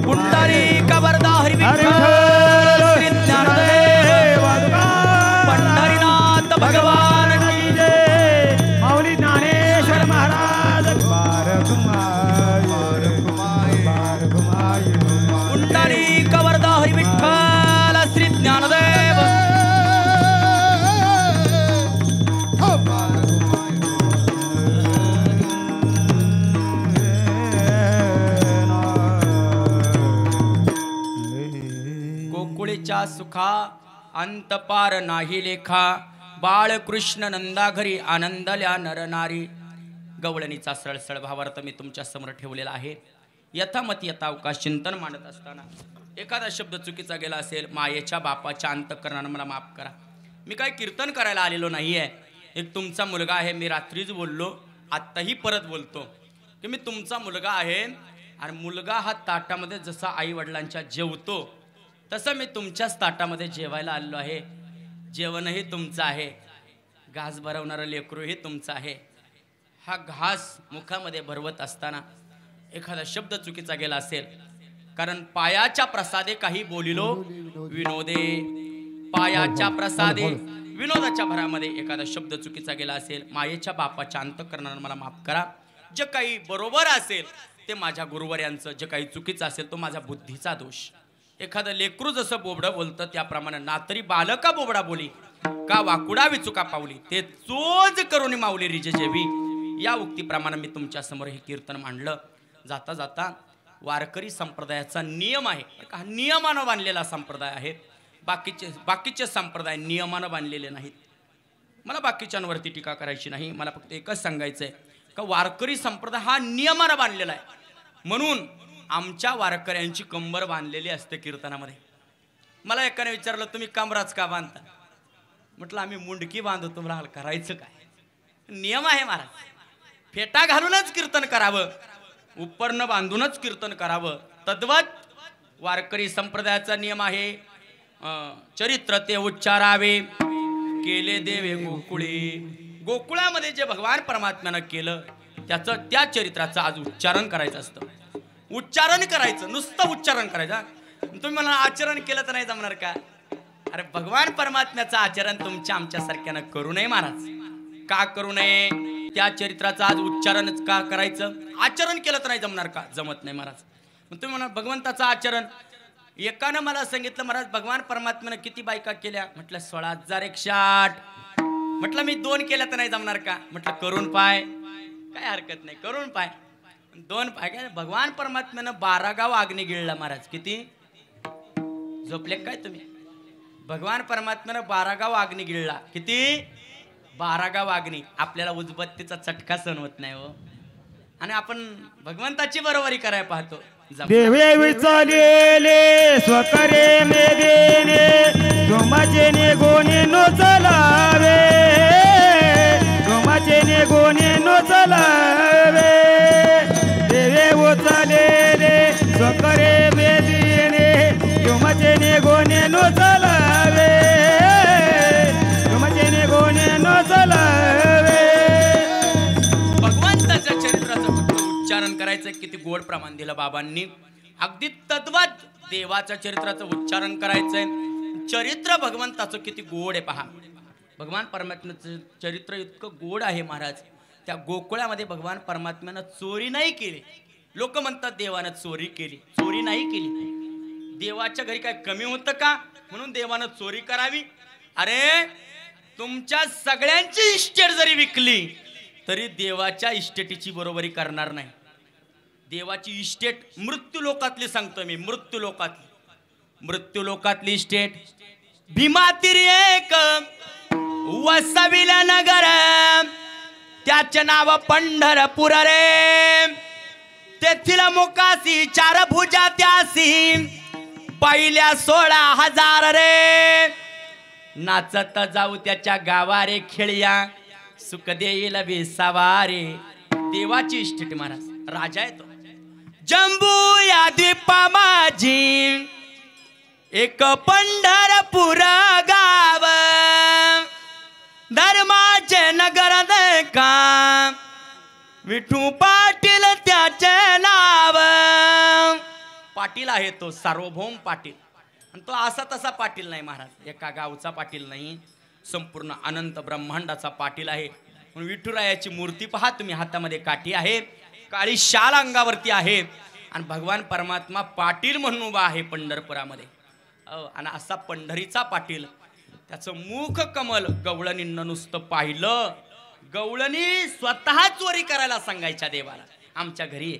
पुंडलिक वरदा हरी विठ्ठल श्री ज्ञानदेव पंढरीनाथ भगवान की जय माऊली ज्ञानेश्वर महाराज पुंडलिक वरदा हरी विठ्ठल श्री ज्ञानदेव गोकुळीच्या सुखा अंत पार नाही लेखा बाळकृष्ण नंदाघरी आनंदल्या नरनारी गवळणीचा सरळसळ भावार्थ मी तुमच्या समोर ठेवलेला आहे. यथामती यथावकाश चिंतन मांडत असताना एखादा शब्द चुकीचा गेला असेल मायेच्या बापाच्या अंतःकरणानं मला माफ करा. मी काय कीर्तन करायला आलेलो नाही आहे. एक तुमचा मुलगा आहे. मी रात्रीच बोललो आत्ताही परत बोलतो की मी तुमचा मुलगा आहे आणि मुलगा हा ताटामध्ये जसा आई वडिलांच्या जेवतो तसं मी तुमच्याच ताटामध्ये जेवायला आलेलो आहे. जेवणही तुमचं आहे. घास भरवणारं लेकरूही तुमचं आहे. हा घास मुखामध्ये भरवत असताना एखादा शब्द चुकीचा गेला असेल कारण पायाच्या प्रसादे काही बोलिलो विनोदे पायाच्या प्रसादे विनोदाच्या भरामध्ये एखादा शब्द चुकीचा गेला असेल मायेच्या बापाच्या अंतःकरणानं मला माफ करा. जे काही बरोबर असेल ते माझ्या गुरुवर्यांचं, जे काही चुकीचं असेल तो माझा बुद्धीचा दोष. एखादं लेकरू जसं बोबडं बोलतं त्याप्रमाणे नातरी बालका बोबडा बोली का वाकुडा विचुका पावली ते चोज करून माऊली रिज जेवी या उक्तीप्रमाणे मी तुमच्या समोर हे कीर्तन मांडलं. जाता जाता वारकरी संप्रदायाचा नियम आहे. हा नियमानं बांधलेला संप्रदाय आहे. बाकीचे संप्रदाय नियमानं बांधलेले नाहीत. मला बाकीच्यांवरती टीका करायची नाही. मला फक्त एकच सांगायचं आहे का वारकरी संप्रदाय हा नियमानं बांधलेला आहे. म्हणून आमच्या वारकऱ्यांची कंबर बांधलेली असते कीर्तनामध्ये. मला एकाने विचारलं तुम्ही कमराच का बांधता. म्हटलं आम्ही मुंडकी बांधतो. तुम्हाला करायचं काय. नियम आहे महाराज. फेटा घालूनच कीर्तन करावं. उपरनं बांधूनच कीर्तन करावं. तद्वत वारकरी संप्रदायाचा नियम आहे. चरित्र ते उच्चारावे केले देवे गोकुळी. गोकुळामध्ये जे भगवान परमात्म्यानं केलं त्या चरित्राचं आज उच्चारण करायचं असतं. उच्चारण करायचं, नुसतं उच्चारण करायचं. तुम्ही मला आचरण केलं तर नाही जमणार का. अरे भगवान परमात्म्याचं आचरण तुमच्या आमच्यासारख्यानं करू नये महाराज. का करू नये. त्या चरित्राचं आज उच्चारण का करायचं. आचरण केलं तर नाही जमणार का. जमत नाही महाराज. तुम्ही म्हणा भगवंताचं आचरण. एकानं मला सांगितलं महाराज भगवान परमात्म्यानं किती बायका केल्या. म्हटलं 16,108. म्हटलं मी 2 केल्या तर नाही जमणार का. म्हटलं करून पाय. काय हरकत नाही करून पाय. 2 पाय काय. भगवान परमात्म्यानं 12 गाव अग्नी गिळला महाराज. किती झोपले काय तुम्ही. भगवान परमात्म्यानं 12 गाव अग्नी गिळला. किती 12 गाव अग्नी. आपल्याला उजबत्तीचा चटका सहन होत नाही हो. आणि आपण भगवंताची बरोबरी करायला पाहतो. देवे विचारले स्वकरे मे देने तुमचे ने गोने नो चलावे. तुमचे ने गोने नो चलावे. देवे उचलेले स्वकरे मे देने तुमचे ने गोने नो चलावे. तुमचे ने गोने नो चलावे. भगवंताच्या चरित्राचं उच्चारण करायचं. किती गोड प्रमाण दिलं बाबांनी. अगदी तद्वत देवाच्या चरित्राचं उच्चारण करायचंय. चरित्र भगवंताचं किती गोड आहे पहा. भगवान परमात्म्याचं चरित्र इतकं गोड आहे महाराज. त्या गोकुळामध्ये भगवान परमात्म्यानं चोरी नाही केली. लोक म्हणतात देवानं चोरी केली. चोरी नाही केली. देवाच्या घरी काय कमी होतं का म्हणून देवानं चोरी करावी. अरे तुमच्या सगळ्यांची इस्टेट जरी विकली तरी देवाच्या इस्टेटीची बरोबरी करणार नाही. देवाची इस्टेट मृत्यू लोकातली सांगतो मी. मृत्यू लोकातली इस्टेट भीमातिरी एक वसविला नगर त्याचे नाव पंढरपूर रे. तेथील मुकासी 4 भुजा त्यासी पहिल्या 16,000 रे. नाचत जाऊ त्याच्या गावारे खेळ्या सुख देईल बेसावारे. देवाची इष्टिट महाराज. राजा आहे तो. जंबू या द्वीपा माझी एक पंढरपूर गाव. विठू पाटील त्याचे नाव. पाटील आहे तो सार्वभौम पाटील आणि तो असा तसा पाटील नाही महाराज. एका गावचा पाटील नाही, संपूर्ण अनंत ब्रह्मांडाचा पाटील आहे. म्हणून विठुरायाची मूर्ती पहा तुम्ही, हातामध्ये काठी आहे, काळी शाल अंगावरती आहे आणि भगवान परमात्मा पाटील म्हणून उभा आहे पंढरपुरामध्ये. आणि असा पंढरीचा पाटील, त्याचं मुख कमल गवळणींना नुसतं पाहिलं. गवळणी स्वतः चोरी करायला सांगायच्या देवाला, आमच्या घरी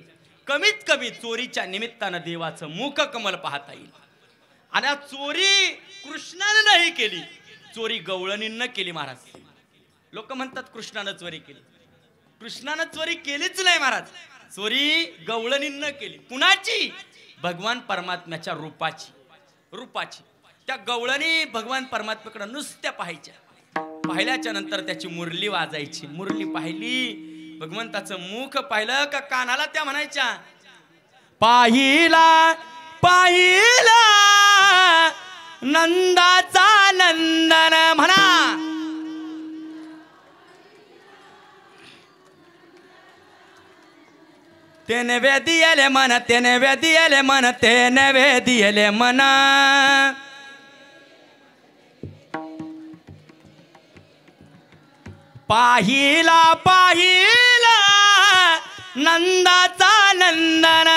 कमीत कमी चोरीच्या निमित्तानं देवाचं मुख कमल पाहता येईल. आणि चोरी कृष्णाने नाही केली, चोरी गवळणींना केली महाराज. लोक म्हणतात कृष्णानं चोरी केली, कृष्णानं चोरी केलीच नाही महाराज, चोरी गवळणींना केली. कुणाची? भगवान परमात्म्याच्या रूपाची. त्या गवळणी भगवान परमात्म्याकडे नुसत्या पाहायच्या. पाहिल्याच्या नंतर त्याची मुरली वाजायची. मुरली पाहिली, भगवंताचं मुख पाहिलं का कानाला त्या म्हणायच्या, पाहिला पाहिला नंदाचा नंदन म्हणा. तेने वेदियले मन, तेने वेदियले मन, तेने वेदियले मन. पाहिला पाहिला नंदाचा नंदन.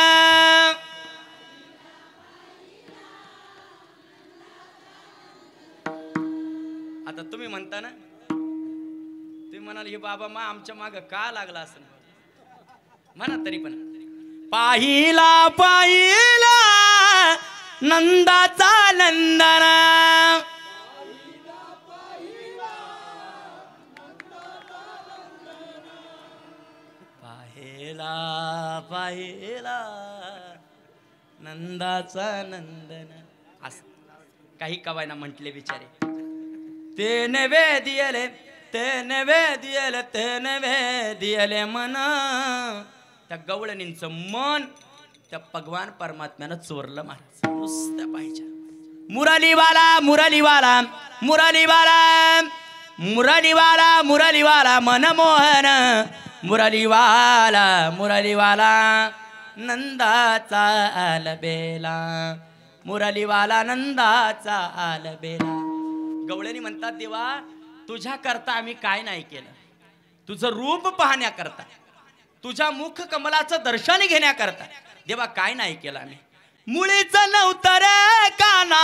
आता तुम्ही म्हणता ना, तुम्ही म्हणाल हे बाबा मा आमच्या माग का लागला असं म्हणा, तरी पण पाहिला पाहिला नंदाचा नंदन. पाहिला पाहिला नंदाचा नंदन. असं काही कवायना म्हटले बिचारे. तेने वेदियले, तेने वेदियले, तेने वेदियले मन. त्या गवळणींचं मन त्या भगवान परमात्म्यानं चोरलं महाराज. नुसत्या पाहिजे मुरलीवाला मुरलीवाला मुरलीवाला मुरलीवाला मुरलीवाला मनमोहन. मुरलीवाला मुरलीवाला नंदाचा आलबेला. मुरलीवाला नंदाचा आलबेला. गवळणी म्हणतात, देवा तुझ्या करता आम्ही काय नाही केलं, तुझं रूप पाहण्याकरता, तुझ्या मुख कमलाचं दर्शन घेण्याकरता देवा काय नाही केलं आम्ही. मुळीच नव्हतं रे काना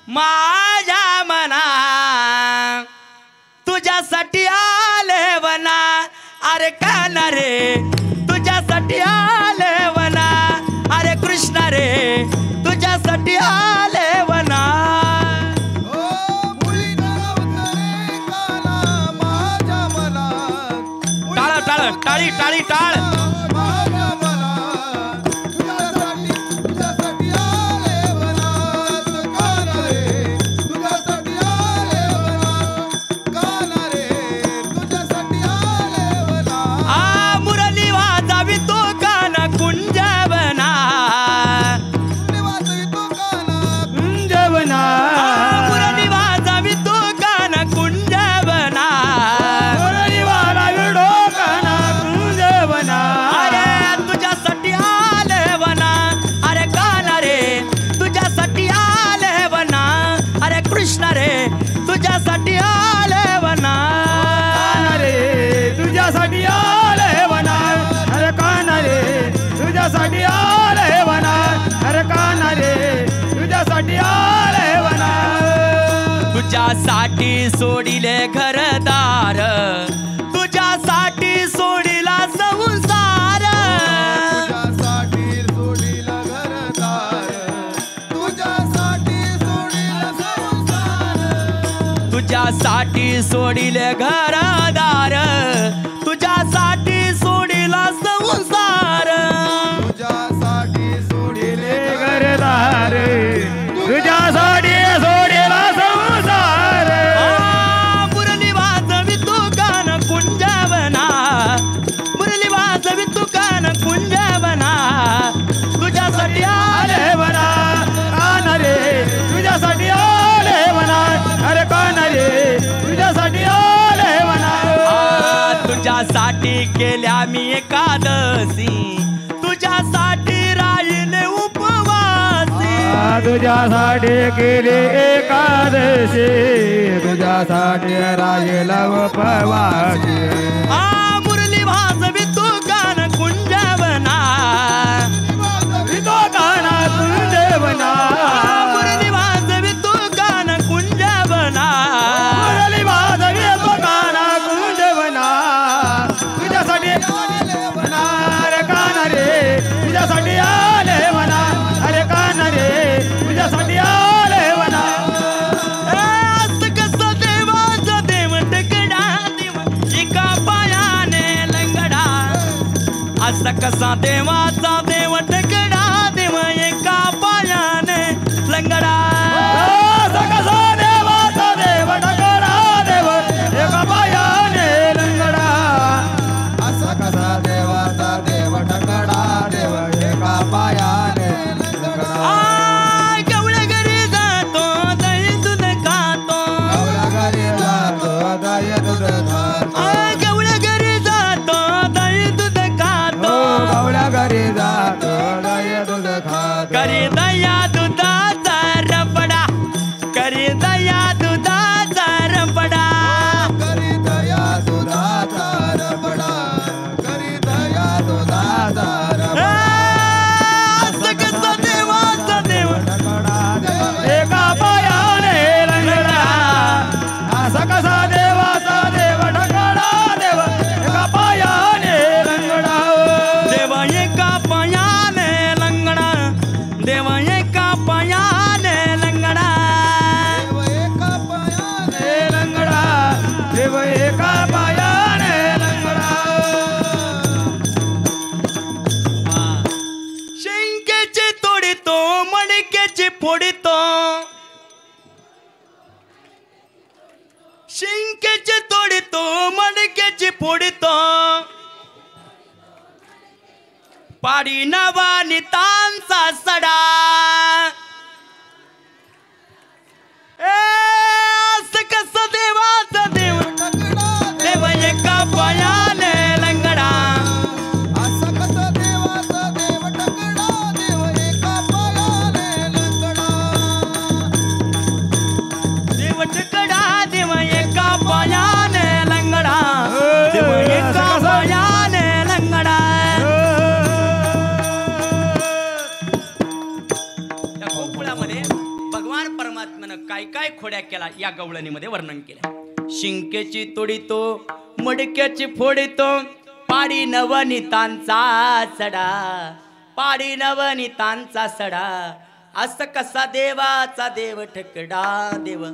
माझ्या मना, तुझ्यासाठी आले वना. अरे काना रे तुझ्यासाठी आले वना. अरे कृष्ण रे तुझ्यासाठी आले वना. टाळी टाळी टाळ. मुरली वाजावी तो कान कुंजवना. कुंजवना. मुरली वाजावी तो कान कुंजवना. कृष्ण रे तुझ्यासाठी आले वना. रे तुझ्यासाठी आले वना. अरे काना रे तुझ्यासाठी आले वना. अरे काना रे तुझ्यासाठी आले वना. तुझ्यासाठी सोडिले घरदार, तुझ्यासाठी सोडिला संसार. तुझ्यासाठी सोडिले घरदार, तुझ्यासाठी सोडिला संसार. तुझ्यासाठी सोडिले घरदार, तुझ्यासाठी सोडिला संसार. मुरली वाजवी तू गान कुंजवना. मुरली वाजवी तू गान कुंजवना. तुझ्यासाठी आले वना. काना रे तुझ्यासाठी आले वना. अरे काना रे तुझ्यासाठी आले वना. तुझ्यासाठी केल्या मी एकादशी तुझ्यासाठी राहिले उपवासी तुझ्यासाठी केली एकादशी तुझ्यासाठी राहिला उपवासी मुरली वाजवी तू गान कुंजवना तो गाणा कुंजवना मुरली वाजवी तू गान कुंजवना मुरली वाजवी तो गाणा कुंजवना तुझ्यासाठी अरे काना रे तुझ्यासाठी आले म्हणा अरे काना रे तुझ्यासाठी आले म्हणा असं कसं देवाचा देव टकडा देव एका पायाने लंगडा असं कसा देवाचा देव टकडा देव एका पायाने लंगडा कसा देवाचा देव टकडा देव एका पायाने लंगडा असा कसा देवाचा देव टकडा देव एका पायाने लंगडा गवळ्या घरी जातो दही दूध खातो गवळ्या घरी जातो दही दूध खातो गवळ्या घरी जातो दही दूध खातो गवळ्या घरी जातो दही दूध खातो करी दया दुधाचा रपडा करी दया दुधाचा रपडा करी दया दुधाचा रबडा करी दया दुधाचा रबडा असं कसं देवाचा देव एका पायाने लंगडा असा कसा देवाचा देव ढकडा देव एका पायाने लंगडा देव एका पायाने लंगडा देव एका पायाने लंगडा एका पायाने लंगडा देव एका पायाने लंगडा शिंकेची तोडीतो मणिकेची फोडीतो शिंकेची तोडीतो मणिकेची फोडीतो पाडी नवा नितांचा सडा असं कसं देवाचा देव देव एका पायाने लंगडा असा कसा देवाचा देव टकडा देव एका पायाने लंगडा देव टकडा देव एका पायाने लंगडा देव एका पायाने लंगडा या गोकुळामध्ये भगवान परमात्म्यानं काय काय खोड्या केला या गवळणीमध्ये वर्णन केलं शिंकेची तोडीतो मडक्याची फोडीतो पाडी नवनीतांचा सडा पाडी नवनीतांचा सडा असं कसा देवाचा देव ठकडा देव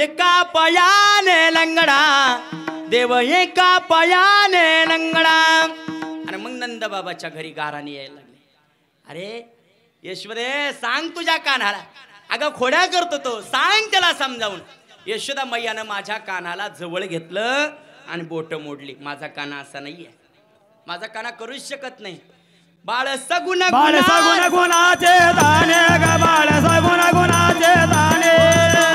एका पायाने लंगडा देव एका पायाने लंगडा आणि मग नंद बाबाच्या घरी गाराने यायला लागले अरे यशोदे सांग तुझ्या कानाला अगं खोड्या करतो तो सांग त्याला समजावून यशोदा मैयानं माझ्या कानाला जवळ घेतलं आणि बोट मोडली माझा काना असा नाहीये माझा काना करूच शकत नाही बाळ सगुण बाळ सगुण गुणाचे दाणे ग बाळ सगुण गुणाचे दाणे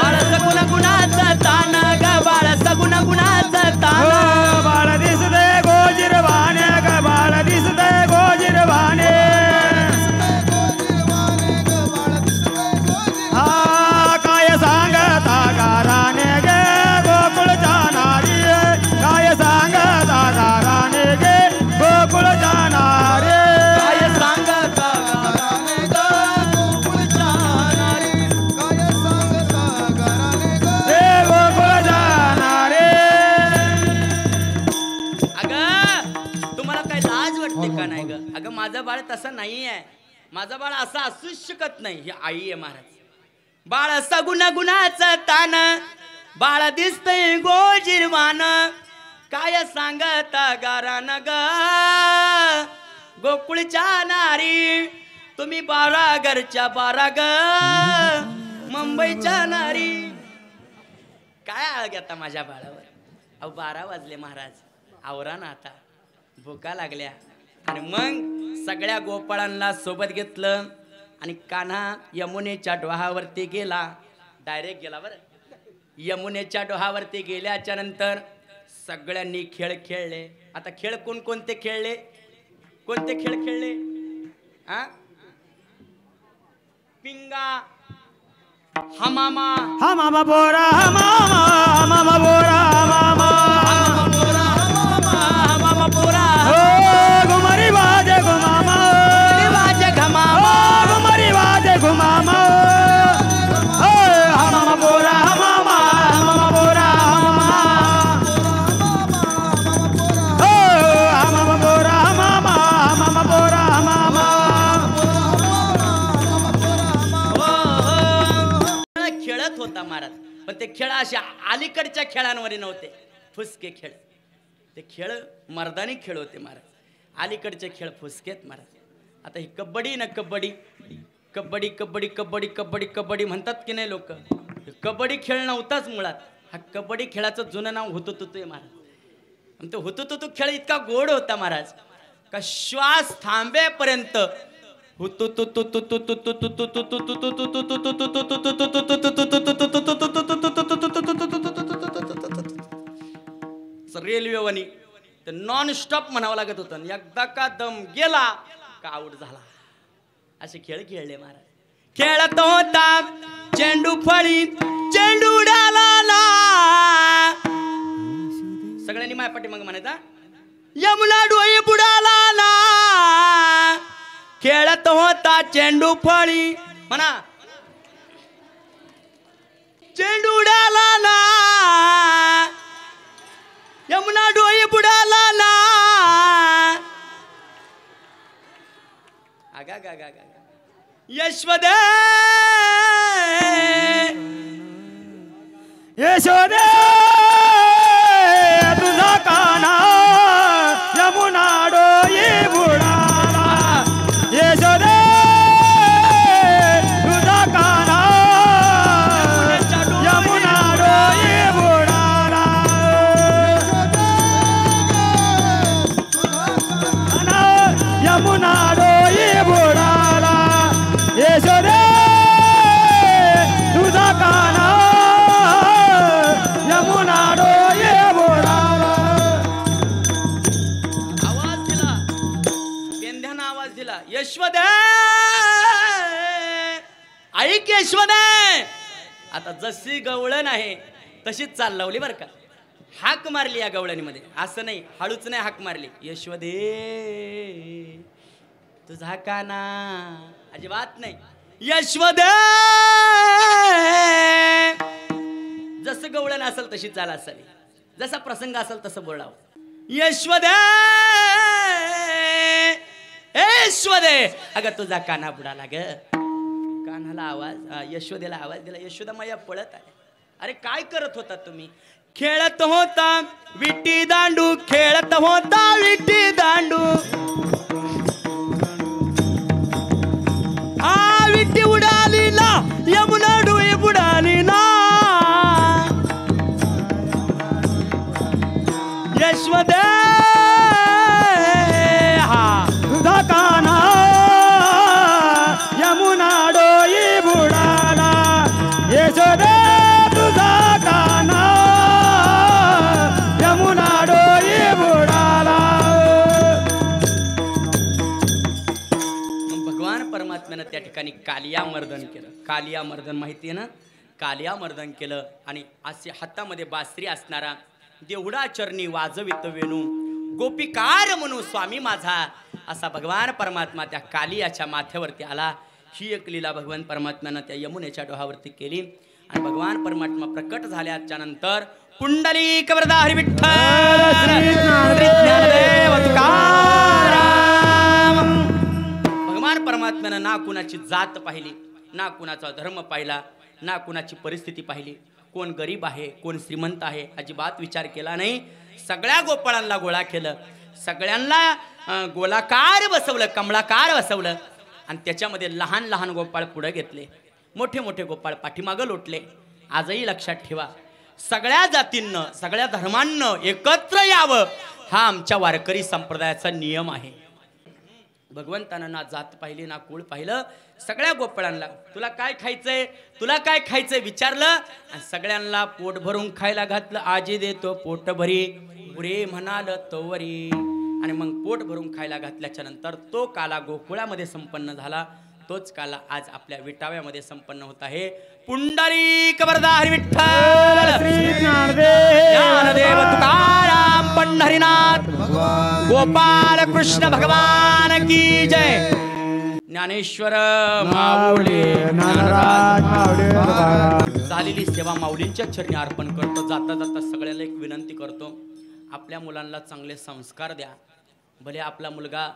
बाळ सगुण गुणाचं तान ग बाळ सगुण गुणाचं तान बाळ दिसते गोजिरवाणे ग बाळ दिसते गोजिरवाणे हा काय सांगता गाराने गे गोकुळच्या नारी काय सांगता गाराने गे गोकुळच्या नारी काय सांगता गाराने ग गोकुळच्या नारी काय सांगता गाराने गे गोकुळच्या नारी अगं तुम्हाला काय लाज वाटते का नाही ग अगं माझं बाळ तसं नाही आहे माझं बाळ असं असूच शकत नाही ही आई आहे महाराज बाळ सगुण गुणाचं तान बाळ दिसतंय गोजिरवान काय सांगत गारान ग गोकुळच्या नारी तुम्ही 12 घरच्या 12 ग मुंबईच्या नारी काय आळ घेता माझ्या बाळावर अहो 12 वाजले महाराज आवरा ना आता भुका लागल्या आणि मग सगळ्या गोपाळांना सोबत घेतलं आणि कान्हा यमुनेच्या डोहावरती गेला डायरेक्ट गेला बरं यमुनेच्या डोहावरती गेल्याच्या नंतर सगळ्यांनी खेळ खेळले. आता खेळ कोणते खेळले? कोणते खेळ खेळले? हा, पिंगा, हमामा, हमामा बोरा, हमामा बोरा, हमामा बोरा, हमामा बोरा, ओ घुमरी वाजे घुमामा, वाजे घमामा, घुमरी वाजे घुमामा, ओ हमामा बोरा, हमामा बोरा, ओ हमामा बोरा, हमामा बोरा, हमामा. खेळत होता महाराज. पण ते खेळ अशा अलीकडच्या खेळांवर नव्हते, फुसके खेळ. ते खेळ मर्दानी खेळ होते महाराज. अलीकडचे खेळ फुसकेत महाराज. आता ही कबड्डी ना, कबड्डी कबड्डी कबड्डी कबड्डी कबड्डी कबड्डी म्हणतात की नाही लोक. कबड्डी खेळ नव्हताच मुळात. हा कबड्डी खेळाचं जुनं नाव होतं तुतू महाराज. आणि तो होतो तो खेळ इतका गोड होता महाराज का श्वास थांबेपर्यंत रेल्वेवानी तर नॉन स्टॉप म्हणावं लागत होतं. एकदा का दम गेला का आऊट झाला. असे खेळ खेळले महाराज. खेळत होता चेंडू फळी, चेंडू उडाला. सगळ्यांनी माय पाठी मग म्हणायचा, यमुना डोई बुडाला. खेळत होता चेंडू फळी, म्हणा चेंडू उडाला. यमुना डोई बुडाला. आगा गा गा गा यशवदे यशोदे तुझा काना यमुना डोई बुडाला. यशोदे तुझा काना यमुना डोई बुडाला. यमुना डोई बुडाला. यशोदे तुझा काना यमुना डोई बुडाला. आवाज दिला, पेंध्यानं आवाज दिला, यशवदे ऐक यशवदे. आता जशी गवळण आहे तशीच चाल लावली बरं का. हाक मारली या गवळणीमध्ये, असं नाही हळूच नाही हाक मारली. यशवदे तुझा काना, अजिबात नाही. यशवदे जसं गवळण असेल तशी चाल असावी, जसा प्रसंग असेल तसं बोलावं. यशवदे यशवदे, अगं तुझा काना बुडाला ग. कान्हाला आवाज, यशोदेला आवाज दिला. यशोदा मैया पळत आल्या. अरे काय करत होता तुम्ही? खेळत होता विटी दांडू, खेळत होता विटी दांडू. हा विटी उडाली ना, यमुना डोई बुडाली ना. यशवदे तुझा काना यमुना डोई बुडाला. यशोदे तुझा काना यमुना डोई बुडाला. भगवान परमात्म्यानं त्या ठिकाणी कालिया मर्दन केलं. कालिया मर्दन माहिती आहे ना? कालिया मर्दन केलं आणि असे हातामध्ये बासरी असणारा देवडा चरणी वाजवित वेणू गोपिकार म्हणू स्वामी माझा, असा भगवान परमात्मा त्या कालियाच्या माथ्यावरती आला. ही एक लीला भगवान परमात्म्यानं त्या यमुनेच्या डोहावरती केली. आणि भगवान परमात्मा प्रकट झाल्याच्या नंतर पुंडलिक वरदा हरी विठ्ठल श्री ज्ञानदेव तुकाराम. भगवान परमात्म्यानं ना कुणाची जात पाहिली, ना कुणाचा धर्म पाहिला, ना कुणाची परिस्थिती पाहिली. कोण गरीब आहे, कोण श्रीमंत आहे, अजिबात विचार केला नाही. सगळ्या गोपाळांना गोळा केलं, सगळ्यांना गोलाकार बसवलं, कमळाकार बसवलं. आणि त्याच्यामध्ये लहान लहान गोपाळ पुढे घेतले, मोठे मोठे गोपाळ पाठीमागं लोटले. आजही लक्षात ठेवा, सगळ्या जातींनं, सगळ्या धर्मांनं एकत्र यावं हा आमच्या वारकरी संप्रदायाचा नियम आहे. भगवंतानं ना जात पाहिली ना कुळ पाहिलं, सगळ्या गोपाळांना तुला काय खायचंय, तुला काय खायचंय विचारलं आणि सगळ्यांना पोट भरून खायला घातलं. आजी देतो पोट भरी पुरे म्हणाल तोवरी. आणि मग पोट भरून खायला घातल्याच्या नंतर तो काला गोकुळामध्ये संपन्न झाला. तोच काला आज आपल्या विटाव्यामध्ये संपन्न होत आहे. पुंडलिक वरदा हरी विठ्ठल, श्री ज्ञानदेव तुकाराम पंढरीनाथ गोपाल कृष्ण भगवान की जय. ज्ञानेश्वर माऊली ज्ञानराज माऊली तुकाराम. झालेली सेवा माऊलींच्या चरणी अर्पण करतो. जाता जाता सगळ्याला एक विनंती करतो, आपल्या मुलांना चांगले संस्कार द्या. भले आपला मुलगा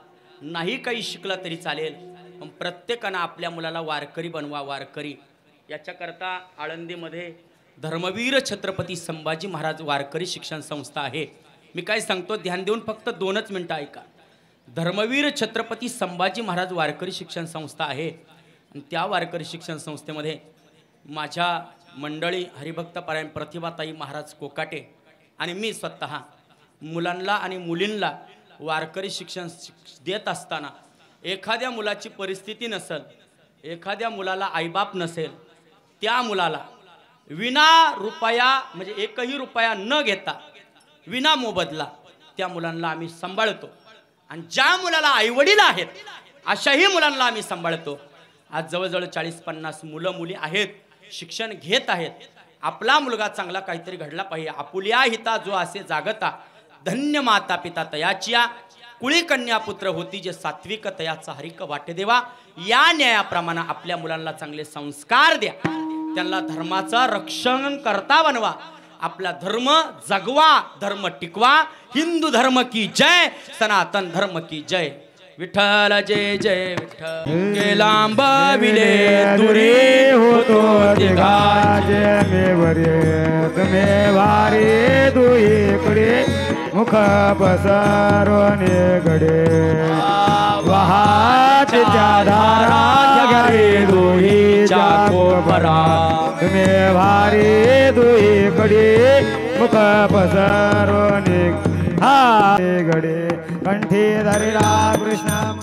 नाही काही शिकला तरी चालेल, पण प्रत्येकानं आपल्या मुलाला वारकरी बनवा. वारकरी याच्याकरता आळंदीमध्ये धर्मवीर छत्रपती संभाजी महाराज वारकरी शिक्षण संस्था आहे. मी काय सांगतो ध्यान देऊन फक्त 2च मिनटं ऐका. धर्मवीर छत्रपती संभाजी महाराज वारकरी शिक्षण संस्था आहे. आणि त्या वारकरी शिक्षण संस्थेमध्ये माझ्या मंडळी हरिभक्तपरायण प्रतिभाताई महाराज कोकाटे आणि मी स्वतः मुलांना आणि मुलींना वारकरी शिक्षण देत असताना एखाद्या मुलाची परिस्थिती नसेल, एखाद्या मुलाला आईबाप नसेल, त्या मुलाला विना रुपया म्हणजे एकही रुपया न घेता विना मोबदला त्या मुलांना आम्ही सांभाळतो. आणि ज्या मुलाला आईवडील आहेत अशाही मुलांना आम्ही सांभाळतो. आज जवळजवळ 40-50 मुलं मुली आहेत, शिक्षण घेत आहेत. आपला मुलगा चांगला काहीतरी घडला पाहिजे. आपुल्या हिता जो असे जागता, धन्य माता पिता तयाचिया, कुळी कन्या पुत्र होती जे सात्विक तयाचा हरिक वाटे देवा. या न्यायाप्रमाणे आपल्या मुलांना चांगले संस्कार द्या, त्यांना धर्माचं रक्षण करता बनवा. आपला धर्म जगवा, धर्म टिकवा. हिंदू धर्म की जय, सनातन धर्म की जय. विठ्ठल जय जय विठ्ठल. गेलांब विले दुरी होतो दिघाचे मेवरे तुम्ही वारी दुईकडे मुख पसरवणे गडे वाहाच्या धारा घरी दुहीच्या कोपरा तुम्ही वारी दुईकडे मुख पसरवणे हा गडे कंठी धरिला कृष्ण.